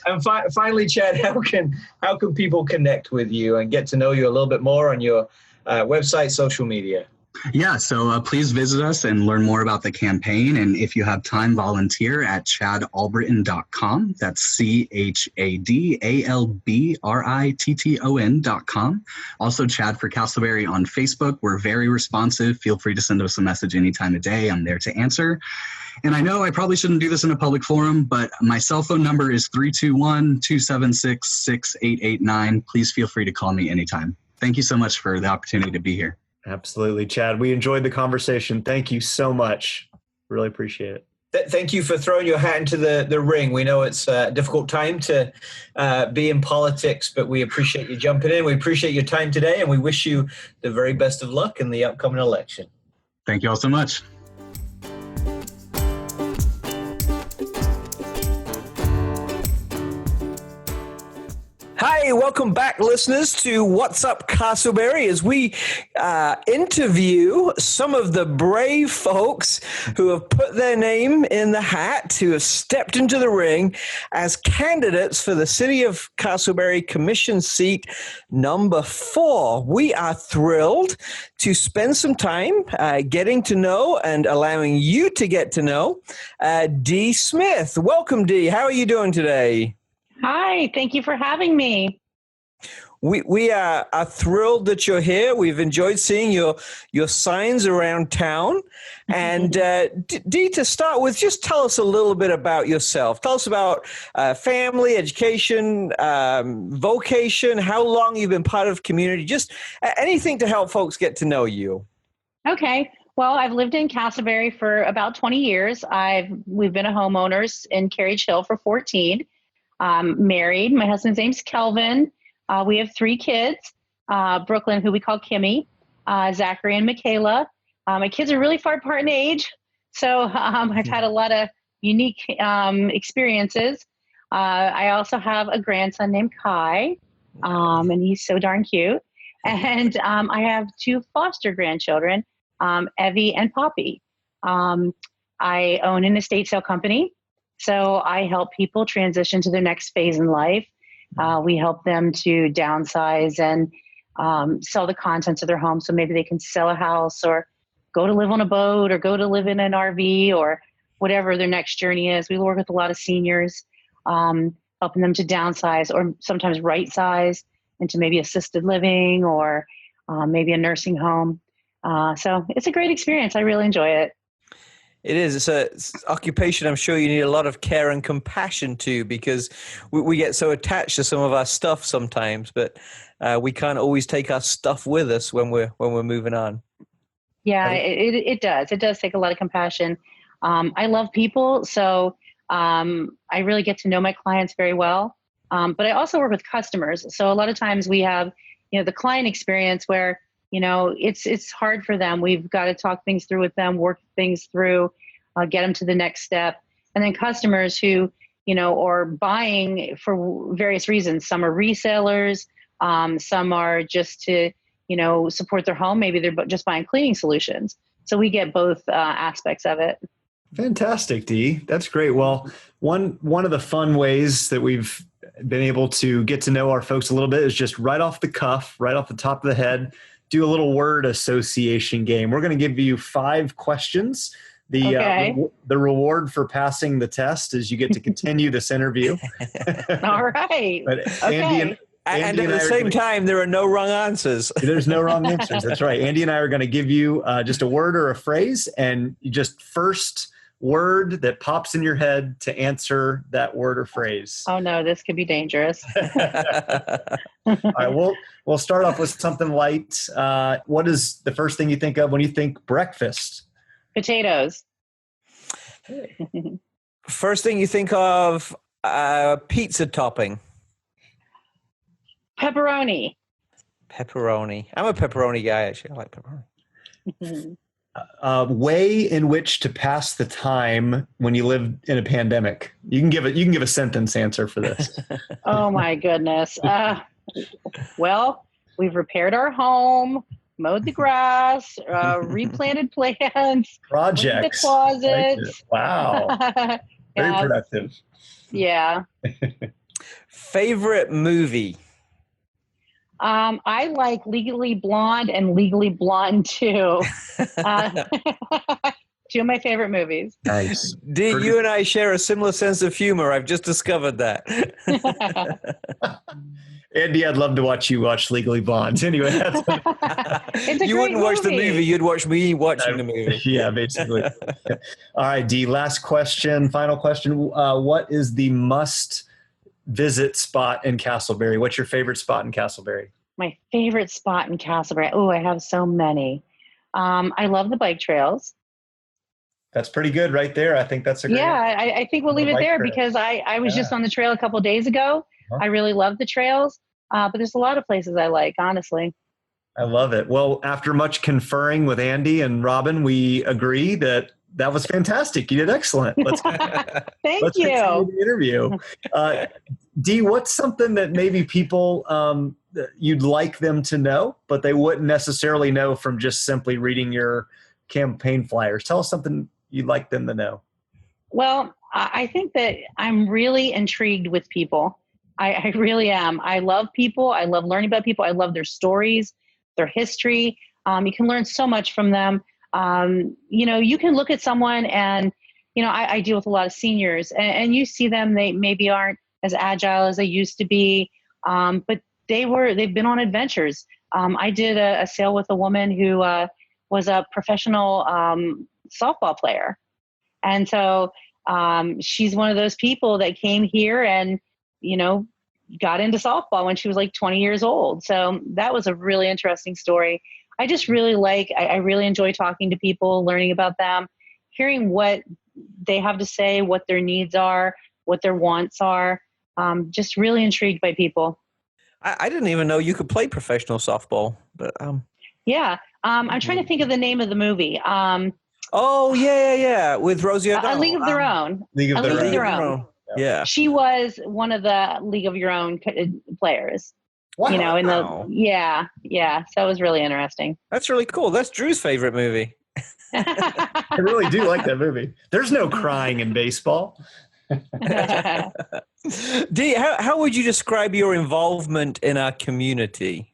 Speaker 2: And finally, Chad, how can people connect with you and get to know you a little bit more on your website, social media?
Speaker 4: Yeah, so please visit us and learn more about the campaign. And if you have time, volunteer at chadalbritton.com. That's ChadAlbritton.com. Also, Chad for Castleberry on Facebook. We're very responsive. Feel free to send us a message any time of day. I'm there to answer. And I know I probably shouldn't do this in a public forum, but my cell phone number is 321-276-6889. Please feel free to call me anytime. Thank you so much for the opportunity to be here.
Speaker 1: Absolutely, Chad. We enjoyed the conversation. Thank you so much. Really appreciate it.
Speaker 2: Thank you for throwing your hat into the ring. We know it's a difficult time to be in politics, but we appreciate you jumping in. We appreciate your time today, and we wish you the very best of luck in the upcoming election.
Speaker 4: Thank you all so much.
Speaker 2: Hi, welcome back, listeners, to What's Up Castleberry, as we interview some of the brave folks who have put their name in the hat, who have stepped into the ring as candidates for the City of Castleberry Commission seat number 4. We are thrilled to spend some time getting to know and allowing you to get to know Dee Smith. Welcome, Dee. How are you doing today?
Speaker 5: Hi, thank you for having me.
Speaker 2: We are thrilled that you're here. We've enjoyed seeing your signs around town. And Dee, to start with, just tell us a little bit about yourself. Tell us about family, education, vocation, how long you've been part of community, just anything to help folks get to know you.
Speaker 5: Okay. Well, I've lived in Castleberry for about 20 years. We've been a homeowners in Carriage Hill for 14. Married. My husband's name's Kelvin. We have 3 kids, Brooklyn, who we call Kimmy, Zachary, and Michaela. My kids are really far apart in age, so I've had a lot of unique experiences. I also have a grandson named Kai, and he's so darn cute. And I have 2 foster grandchildren, Evie and Poppy. I own an estate sale company. So I help people transition to their next phase in life. We help them to downsize and sell the contents of their home. So maybe they can sell a house or go to live on a boat or go to live in an RV or whatever their next journey is. We work with a lot of seniors, helping them to downsize or sometimes right size into maybe assisted living or maybe a nursing home. So it's a great experience. I really enjoy it.
Speaker 2: It is. It's an occupation I'm sure you need a lot of care and compassion to, because we get so attached to some of our stuff sometimes, but we can't always take our stuff with us when we're moving on.
Speaker 5: Yeah, it does. It does take a lot of compassion. I love people, so I really get to know my clients very well. But I also work with customers. So a lot of times we have, the client experience where it's hard for them. We've got to talk things through with them, work things through, get them to the next step. And then customers who, are buying for various reasons. Some are resellers. Some are just to, support their home. Maybe they're just buying cleaning solutions. So we get both aspects of it.
Speaker 1: Fantastic, Dee. That's great. Well, one of the fun ways that we've been able to get to know our folks a little bit is just right off the cuff, right off the top of the head, do a little word association game. We're going to give you 5 questions. The reward for passing the test is you get to continue this interview.
Speaker 5: All right.
Speaker 1: But
Speaker 5: okay.
Speaker 2: And at the same time, there are no wrong answers.
Speaker 1: There's no wrong answers. That's right. Andy and I are going to give you just a word or a phrase, and you just first word that pops in your head to answer that word or phrase.
Speaker 5: Oh no, this could be dangerous.
Speaker 1: All right, we'll start off with something light. What is the first thing you think of when you think breakfast?
Speaker 5: Potatoes.
Speaker 2: First thing you think of, pizza topping.
Speaker 5: Pepperoni.
Speaker 2: Pepperoni. I'm a pepperoni guy, actually. I like pepperoni.
Speaker 1: Way in which to pass the time when you live in a pandemic. You can give a sentence answer for this.
Speaker 5: Oh my goodness. Well, we've repaired our home, mowed the grass, replanted plants,
Speaker 1: Projects.
Speaker 5: cleaned the closets.
Speaker 1: Wow. Very productive.
Speaker 5: Yeah.
Speaker 2: Favorite movie?
Speaker 5: I like Legally Blonde and Legally Blonde 2. Two of my favorite movies.
Speaker 1: Nice.
Speaker 2: You and I share a similar sense of humor. I've just discovered that.
Speaker 1: Andy, I'd love to watch you watch Legally Blonde. Anyway,
Speaker 2: You wouldn't watch the movie. You'd watch me watching the movie.
Speaker 1: Yeah, basically. All right, Dee, last question, final question. What is the must-visit spot in Castleberry? What's your favorite spot in Castleberry?
Speaker 5: My favorite spot in Castleberry. Oh, I have so many. I love the bike trails.
Speaker 1: That's pretty good right there. I think that's a great.
Speaker 5: Yeah, I think we'll leave it there because I was just on the trail a couple of days ago. I really love the trails, but there's a lot of places I like, honestly.
Speaker 1: I love it. Well, after much conferring with Andy and Robin, we agree that was fantastic. You did excellent. Let's
Speaker 5: Thank you.
Speaker 1: Continue the interview. Dee, what's something that maybe people you'd like them to know, but they wouldn't necessarily know from just simply reading your campaign flyers? Tell us something you'd like them to know.
Speaker 5: Well, I think that I'm really intrigued with people. I really am. I love people. I love learning about people. I love their stories, their history. You can learn so much from them. You can look at someone and, I deal with a lot of seniors and you see them, they maybe aren't as agile as they used to be. But they've been on adventures. I did a sale with a woman who was a professional softball player. And so she's one of those people that came here and, got into softball when she was like 20 years old. So that was a really interesting story. I just really I really enjoy talking to people, learning about them, hearing what they have to say, what their needs are, what their wants are. Just really intrigued by people.
Speaker 2: I didn't even know you could play professional softball, but
Speaker 5: yeah. I'm trying to think of the name of the movie.
Speaker 2: With Rosie O'Donnell.
Speaker 5: A League of Their Own.
Speaker 1: League of Their
Speaker 2: Own. Yeah.
Speaker 5: She was one of the League of Your Own players.
Speaker 1: Wow.
Speaker 5: So it was really interesting.
Speaker 2: That's really cool. That's Drew's favorite movie.
Speaker 1: I really do like that movie. There's no crying in baseball.
Speaker 2: Dee, how would you describe your involvement in our community?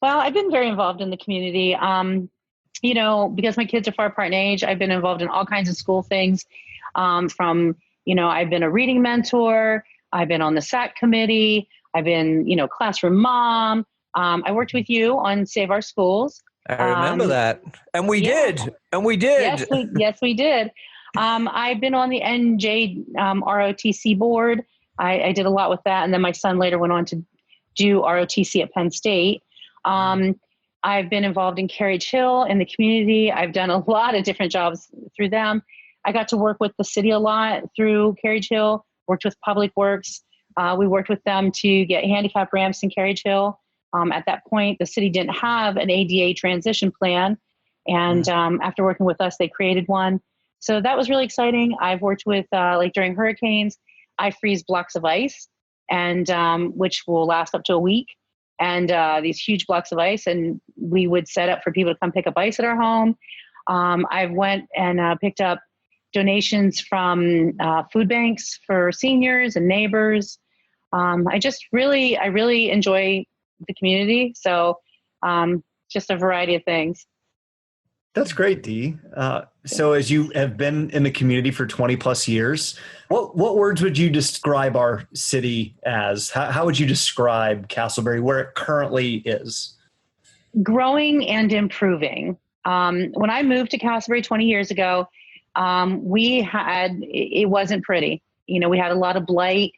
Speaker 5: Well, I've been very involved in the community. Because my kids are far apart in age, I've been involved in all kinds of school things. I've been a reading mentor. I've been on the SAC committee. I've been, classroom mom. I worked with you on Save Our Schools.
Speaker 2: I remember that. And we did.
Speaker 5: Yes, we did. I've been on the NJ ROTC board. I did a lot with that. And then my son later went on to do ROTC at Penn State. I've been involved in Carriage Hill in the community. I've done a lot of different jobs through them. I got to work with the city a lot through Carriage Hill, worked with Public Works. We worked with them to get handicap ramps in Carriage Hill. At that point, the city didn't have an ADA transition plan. And after working with us, they created one. So that was really exciting. I've worked with, during hurricanes, I freeze blocks of ice, and which will last up to a week. And these huge blocks of ice, and we would set up for people to come pick up ice at our home. I went and picked up donations from food banks for seniors and neighbors. I really enjoy the community. So just a variety of things.
Speaker 1: That's great, Dee. So as you have been in the community for 20 plus years, what words would you describe our city as? How would you describe Castleberry, where it currently is?
Speaker 5: Growing and improving. When I moved to Castleberry 20 years ago, it wasn't pretty. We had a lot of blight.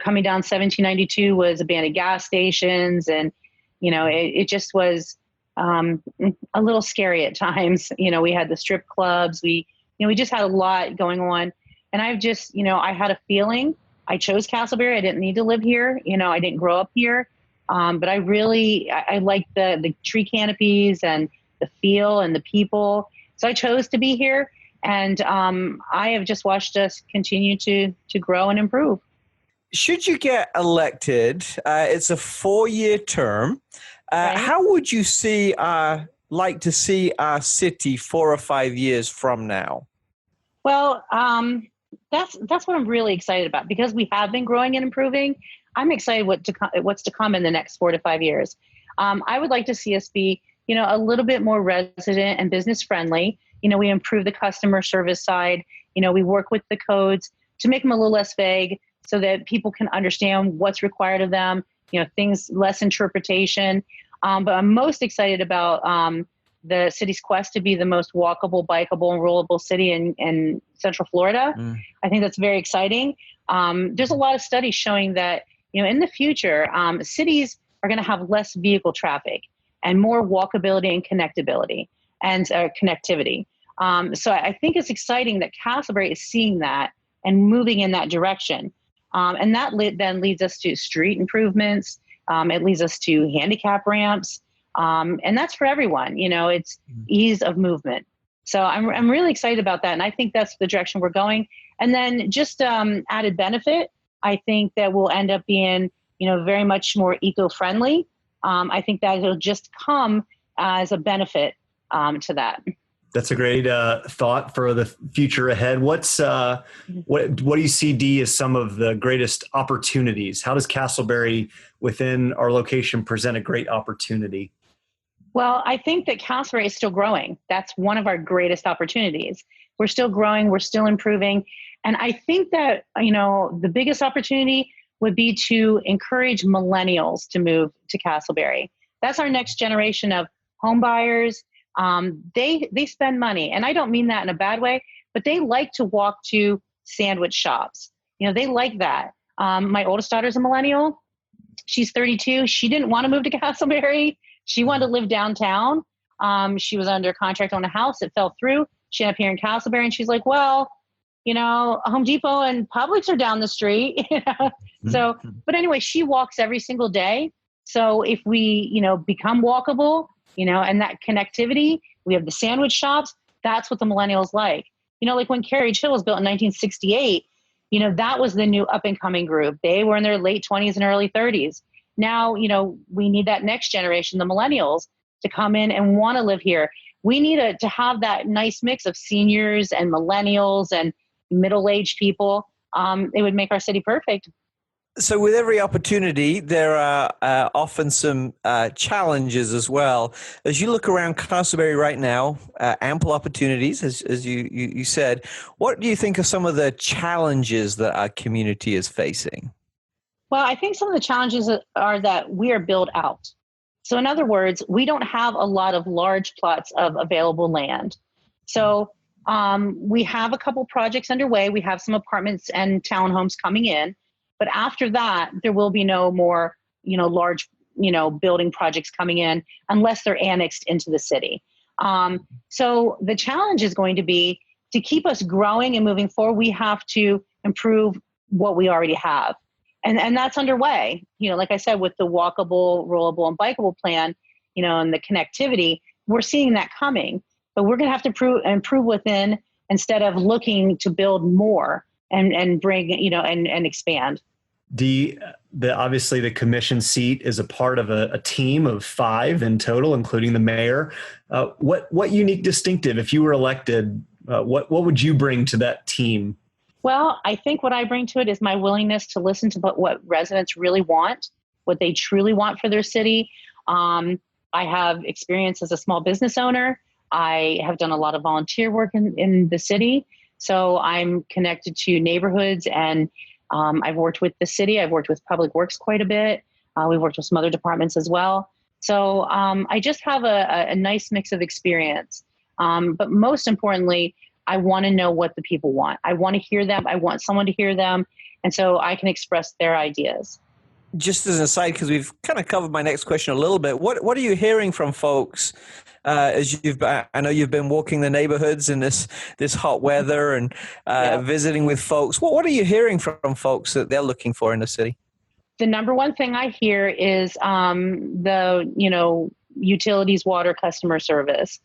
Speaker 5: Coming down 1792 was abandoned gas stations, and it just was a little scary at times. We had the strip clubs. We just had a lot going on, and I had a feeling. I chose Castleberry. I didn't need to live here. I didn't grow up here, but I like the tree canopies and the feel and the people. So I chose to be here, and I have just watched us continue to grow and improve.
Speaker 2: Should you get elected, it's a 4-year term.
Speaker 5: Right.
Speaker 2: How would you like to see our city 4 or 5 years from now?
Speaker 5: Well, that's what I'm really excited about, because we have been growing and improving. I'm excited what's to come in the next 4 to 5 years. I would like to see us be, a little bit more resident and business friendly. We improve the customer service side. We work with the codes to make them a little less vague so that people can understand what's required of them, things, less interpretation. But I'm most excited about the city's quest to be the most walkable, bikeable, and rollable city in Central Florida. I think that's very exciting. There's a lot of studies showing that, in the future, cities are going to have less vehicle traffic and more walkability and connectability and connectivity. So I think it's exciting that Castleberry is seeing that and moving in that direction. And that then leads us to street improvements. It leads us to handicap ramps. And that's for everyone. It's ease of movement. So I'm really excited about that. And I think that's the direction we're going. And then just added benefit, I think that will end up being, very much more eco-friendly. I think that it'll just come as a benefit to that.
Speaker 1: That's a great thought for the future ahead. What do you see, Dee, as some of the greatest opportunities? How does Castleberry within our location present a great opportunity?
Speaker 5: Well, I think that Castleberry is still growing. That's one of our greatest opportunities. We're still growing. We're still improving. And I think that, the biggest opportunity would be to encourage millennials to move to Castleberry. That's our next generation of home buyers. They spend money, and I don't mean that in a bad way, but they like to walk to sandwich shops. They like that. My oldest daughter's a millennial. She's 32. She didn't want to move to Castleberry. She wanted to live downtown. She was under contract on a house. It fell through. She ended up here in Castleberry, and she's like, well, Home Depot and Publix are down the street. So, but anyway, she walks every single day. So if we, become walkable, and that connectivity, we have the sandwich shops. That's what the millennials like. Like when Carriage Hill was built in 1968, that was the new up and coming group. They were in their late 20s and early 30s. Now, we need that next generation, the millennials, to come in and want to live here. We need to have that nice mix of seniors and millennials and middle-aged people. It would make our city perfect.
Speaker 2: So with every opportunity, there are often some challenges as well. As you look around Castleberry right now, ample opportunities, as you said. What do you think are some of the challenges that our community is facing?
Speaker 5: Well, I think some of the challenges are that we are built out. So in other words, we don't have a lot of large plots of available land. So we have a couple projects underway. We have some apartments and townhomes coming in. But after that, there will be no more, large, building projects coming in unless they're annexed into the city. So the challenge is going to be to keep us growing and moving forward. We have to improve what we already have. And that's underway. Like I said, with the walkable, rollable, and bikeable plan, and the connectivity, we're seeing that coming. But we're going to have to improve within instead of looking to build more and bring, and expand.
Speaker 1: Obviously the commission seat is a part of a team of 5 in total, including the mayor. What unique distinctive, if you were elected, what would you bring to that team?
Speaker 5: Well, I think what I bring to it is my willingness to listen to what residents really want, what they truly want for their city. I have experience as a small business owner. I have done a lot of volunteer work in the city. So I'm connected to neighborhoods, and I've worked with the city. I've worked with Public Works quite a bit. We've worked with some other departments as well. So I just have a nice mix of experience. But most importantly, I want to know what the people want. I want to hear them. I want someone to hear them. And so I can express their ideas.
Speaker 6: Just as an aside, because we've kind of covered my next question a little bit, what are you hearing from folks I know you've been walking the neighborhoods in this hot weather and visiting with folks. What are you hearing from folks that they're looking for in the city?
Speaker 5: The number one thing I hear is the utilities, water, customer service.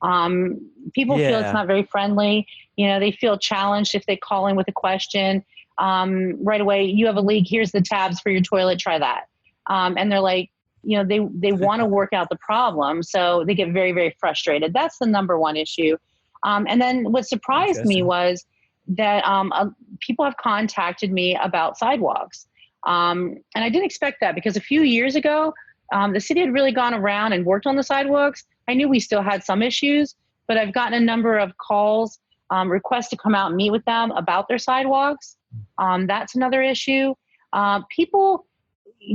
Speaker 5: People feel it's not very friendly. They feel challenged if they call in with a question. Right away, you have a leak, here's the tabs for your toilet, try that. And they're like, they want to work out the problem. So they get very, very frustrated. That's the number one issue. And then what surprised me was that people have contacted me about sidewalks. And I didn't expect that, because a few years ago, the city had really gone around and worked on the sidewalks. I knew we still had some issues, but I've gotten a number of calls, requests to come out and meet with them about their sidewalks. That's another issue. People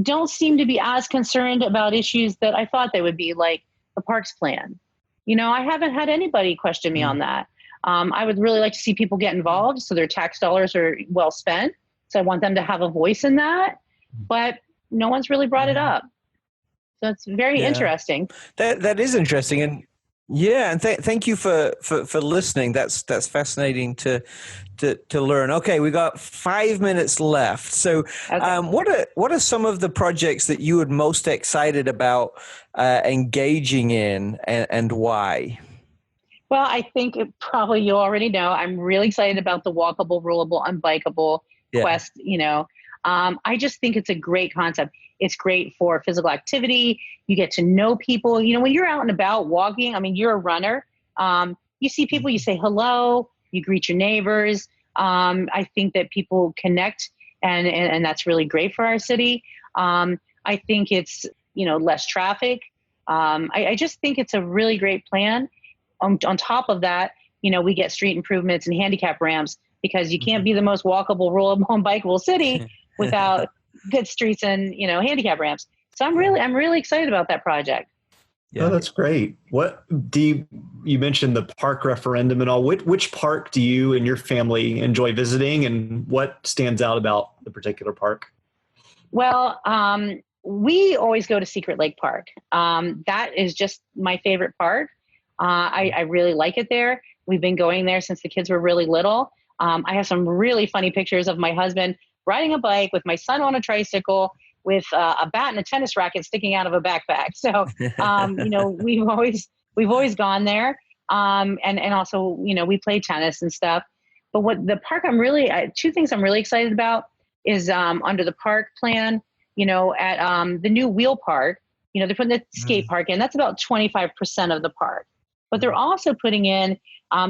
Speaker 5: don't seem to be as concerned about issues that I thought they would be, like the parks plan. I haven't had anybody question me on that. I would really like to see people get involved so their tax dollars are well spent. So I want them to have a voice in that, but no one's really brought it up. So it's very interesting.
Speaker 6: That is interesting. And and thank you for listening. That's fascinating to learn. Okay, we got 5 minutes left. So, what are some of the projects that you were most excited about engaging in, and why?
Speaker 5: Well, I think probably you already know. I'm really excited about the walkable, rollable, and bikeable quest. I just think it's a great concept. It's great for physical activity. You get to know people. When you're out and about walking, you're a runner. You see people, you say hello, you greet your neighbors. I think that people connect, and that's really great for our city. I think it's, less traffic. I just think it's a really great plan. On top of that, we get street improvements and handicap ramps, because you can't be the most walkable, rollable, and bikeable city without good streets and handicap ramps. So I'm really excited about that project.
Speaker 1: Oh, that's great. You mentioned the park referendum and all. Which park do you and your family enjoy visiting, and what stands out about the particular park?
Speaker 5: Well, we always go to Secret Lake Park. That is just my favorite park. I really like it there. We've been going there since the kids were really little. I have some really funny pictures of my husband riding a bike with my son on a tricycle with a bat and a tennis racket sticking out of a backpack. So, we've always gone there. And also, we play tennis and stuff. But what the park two things I'm really excited about is under the park plan, at the new wheel park, they're putting the skate park in. That's about 25% of the park. But they're also putting in,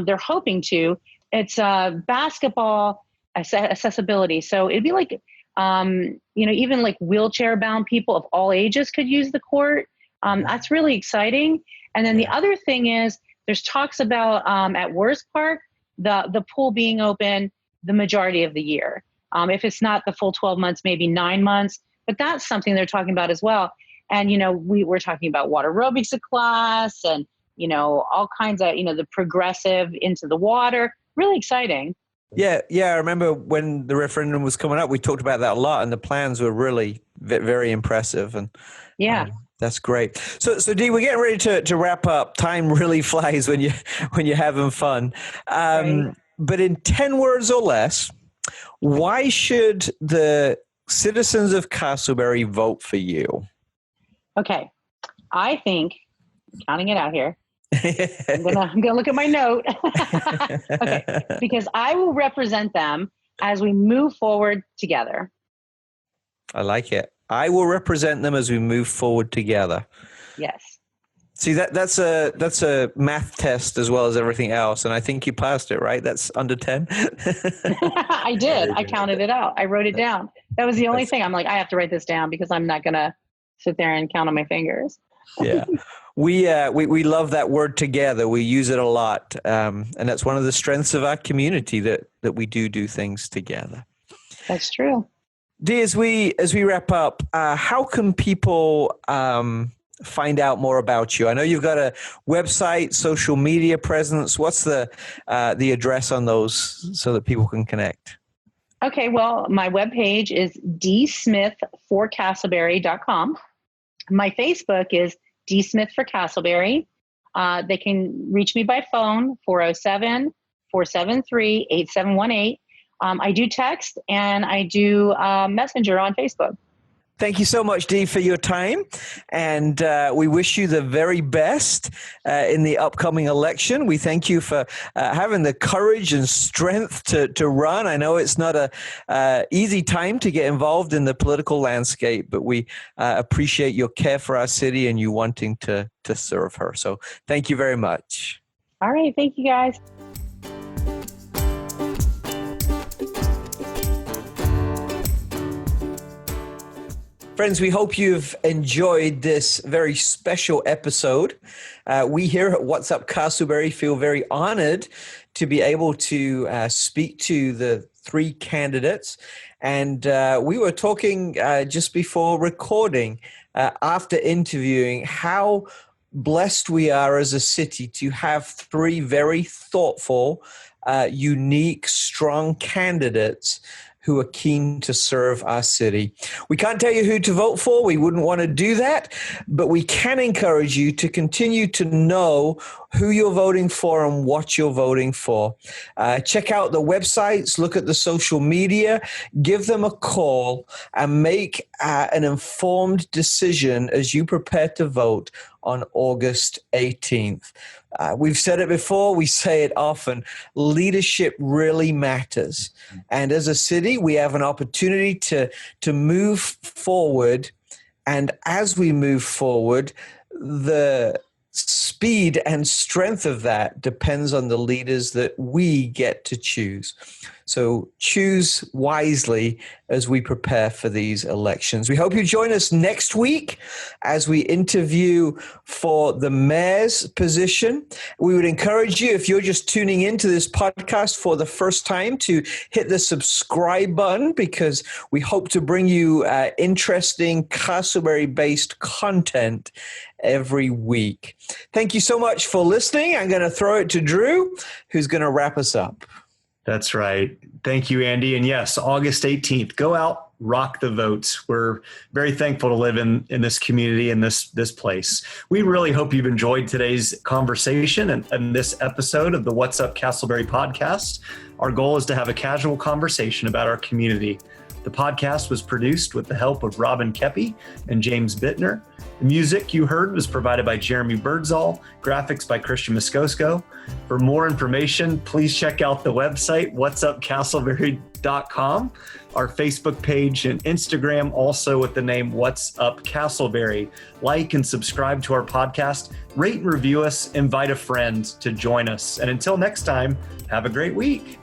Speaker 5: they're hoping to, it's basketball accessibility. So it'd be like, even like wheelchair bound people of all ages could use the court. That's really exciting. And then the other thing is there's talks about at Worst Park, the pool being open the majority of the year. If it's not the full 12 months, maybe 9 months, but that's something they're talking about as well. And, we're talking about water aerobics class and, all kinds of, the progressive into the water, really exciting.
Speaker 6: Yeah. I remember when the referendum was coming up, we talked about that a lot, and the plans were really very impressive. And that's great. So Dee, we're getting ready to wrap up. Time really flies when you're having fun.
Speaker 5: Right.
Speaker 6: But in 10 words or less, why should the citizens of Castleberry vote for you?
Speaker 5: Okay, I think, counting it out here, I'm gonna look at my note. Okay, because I will represent them as we move forward together.
Speaker 6: I like it. I will represent them as we move forward together.
Speaker 5: Yes.
Speaker 6: See, that's a math test as well as everything else, and I think you passed it, right? That's under 10.
Speaker 5: I did. I counted it out. I wrote it down. That was the only thing. I'm like, I have to write this down because I'm not gonna sit there and count on my fingers.
Speaker 6: Yeah. We love that word together. We use it a lot. And that's one of the strengths of our community, that we do things together.
Speaker 5: That's true.
Speaker 6: Dee, as we wrap up, how can people find out more about you? I know you've got a website, social media presence. What's the address on those so that people can connect?
Speaker 5: Okay, well, my webpage is dsmith4castleberry.com. My Facebook is dsmith for Castleberry. They can reach me by phone, 407-473-8718. I do text and I do Messenger on Facebook.
Speaker 6: Thank you so much, Dee, for your time. And we wish you the very best in the upcoming election. We thank you for having the courage and strength to run. I know it's not a easy time to get involved in the political landscape, but we appreciate your care for our city and you wanting to serve her. So thank you very much.
Speaker 5: All right. Thank you, guys.
Speaker 6: Friends, we hope you've enjoyed this very special episode. We here at What's Up Castleberry feel very honored to be able to speak to the three candidates. And we were talking just before recording, after interviewing, how blessed we are as a city to have three very thoughtful, unique, strong candidates who are keen to serve our city. We can't tell you who to vote for. We wouldn't want to do that, but we can encourage you to continue to know who you're voting for and what you're voting for. Check out the websites, look at the social media, give them a call, and make an informed decision as you prepare to vote on August 18th. We've said it before, we say it often, leadership really matters. And as a city, we have an opportunity to move forward. And as we move forward, the speed and strength of that depends on the leaders that we get to choose. So choose wisely as we prepare for these elections. We hope you join us next week as we interview for the mayor's position. We would encourage you, if you're just tuning into this podcast for the first time, to hit the subscribe button, because we hope to bring you interesting Castleberry-based content every week. Thank you so much for listening. I'm going to throw it to Drew, who's going to wrap us up.
Speaker 1: That's right. Thank you, Andy. And yes, August 18th, go out, rock the votes. We're very thankful to live in this community, in this place. We really hope you've enjoyed today's conversation and this episode of the What's Up Castleberry podcast. Our goal is to have a casual conversation about our community. The podcast was produced with the help of Robin Kepi and James Bittner. The music you heard was provided by Jeremy Birdsall, graphics by Christian Moscoso. For more information, please check out the website, whatsupcastleberry.com, our Facebook page and Instagram, also with the name What's Up Castleberry. Like and subscribe to our podcast, rate and review us, invite a friend to join us. And until next time, have a great week.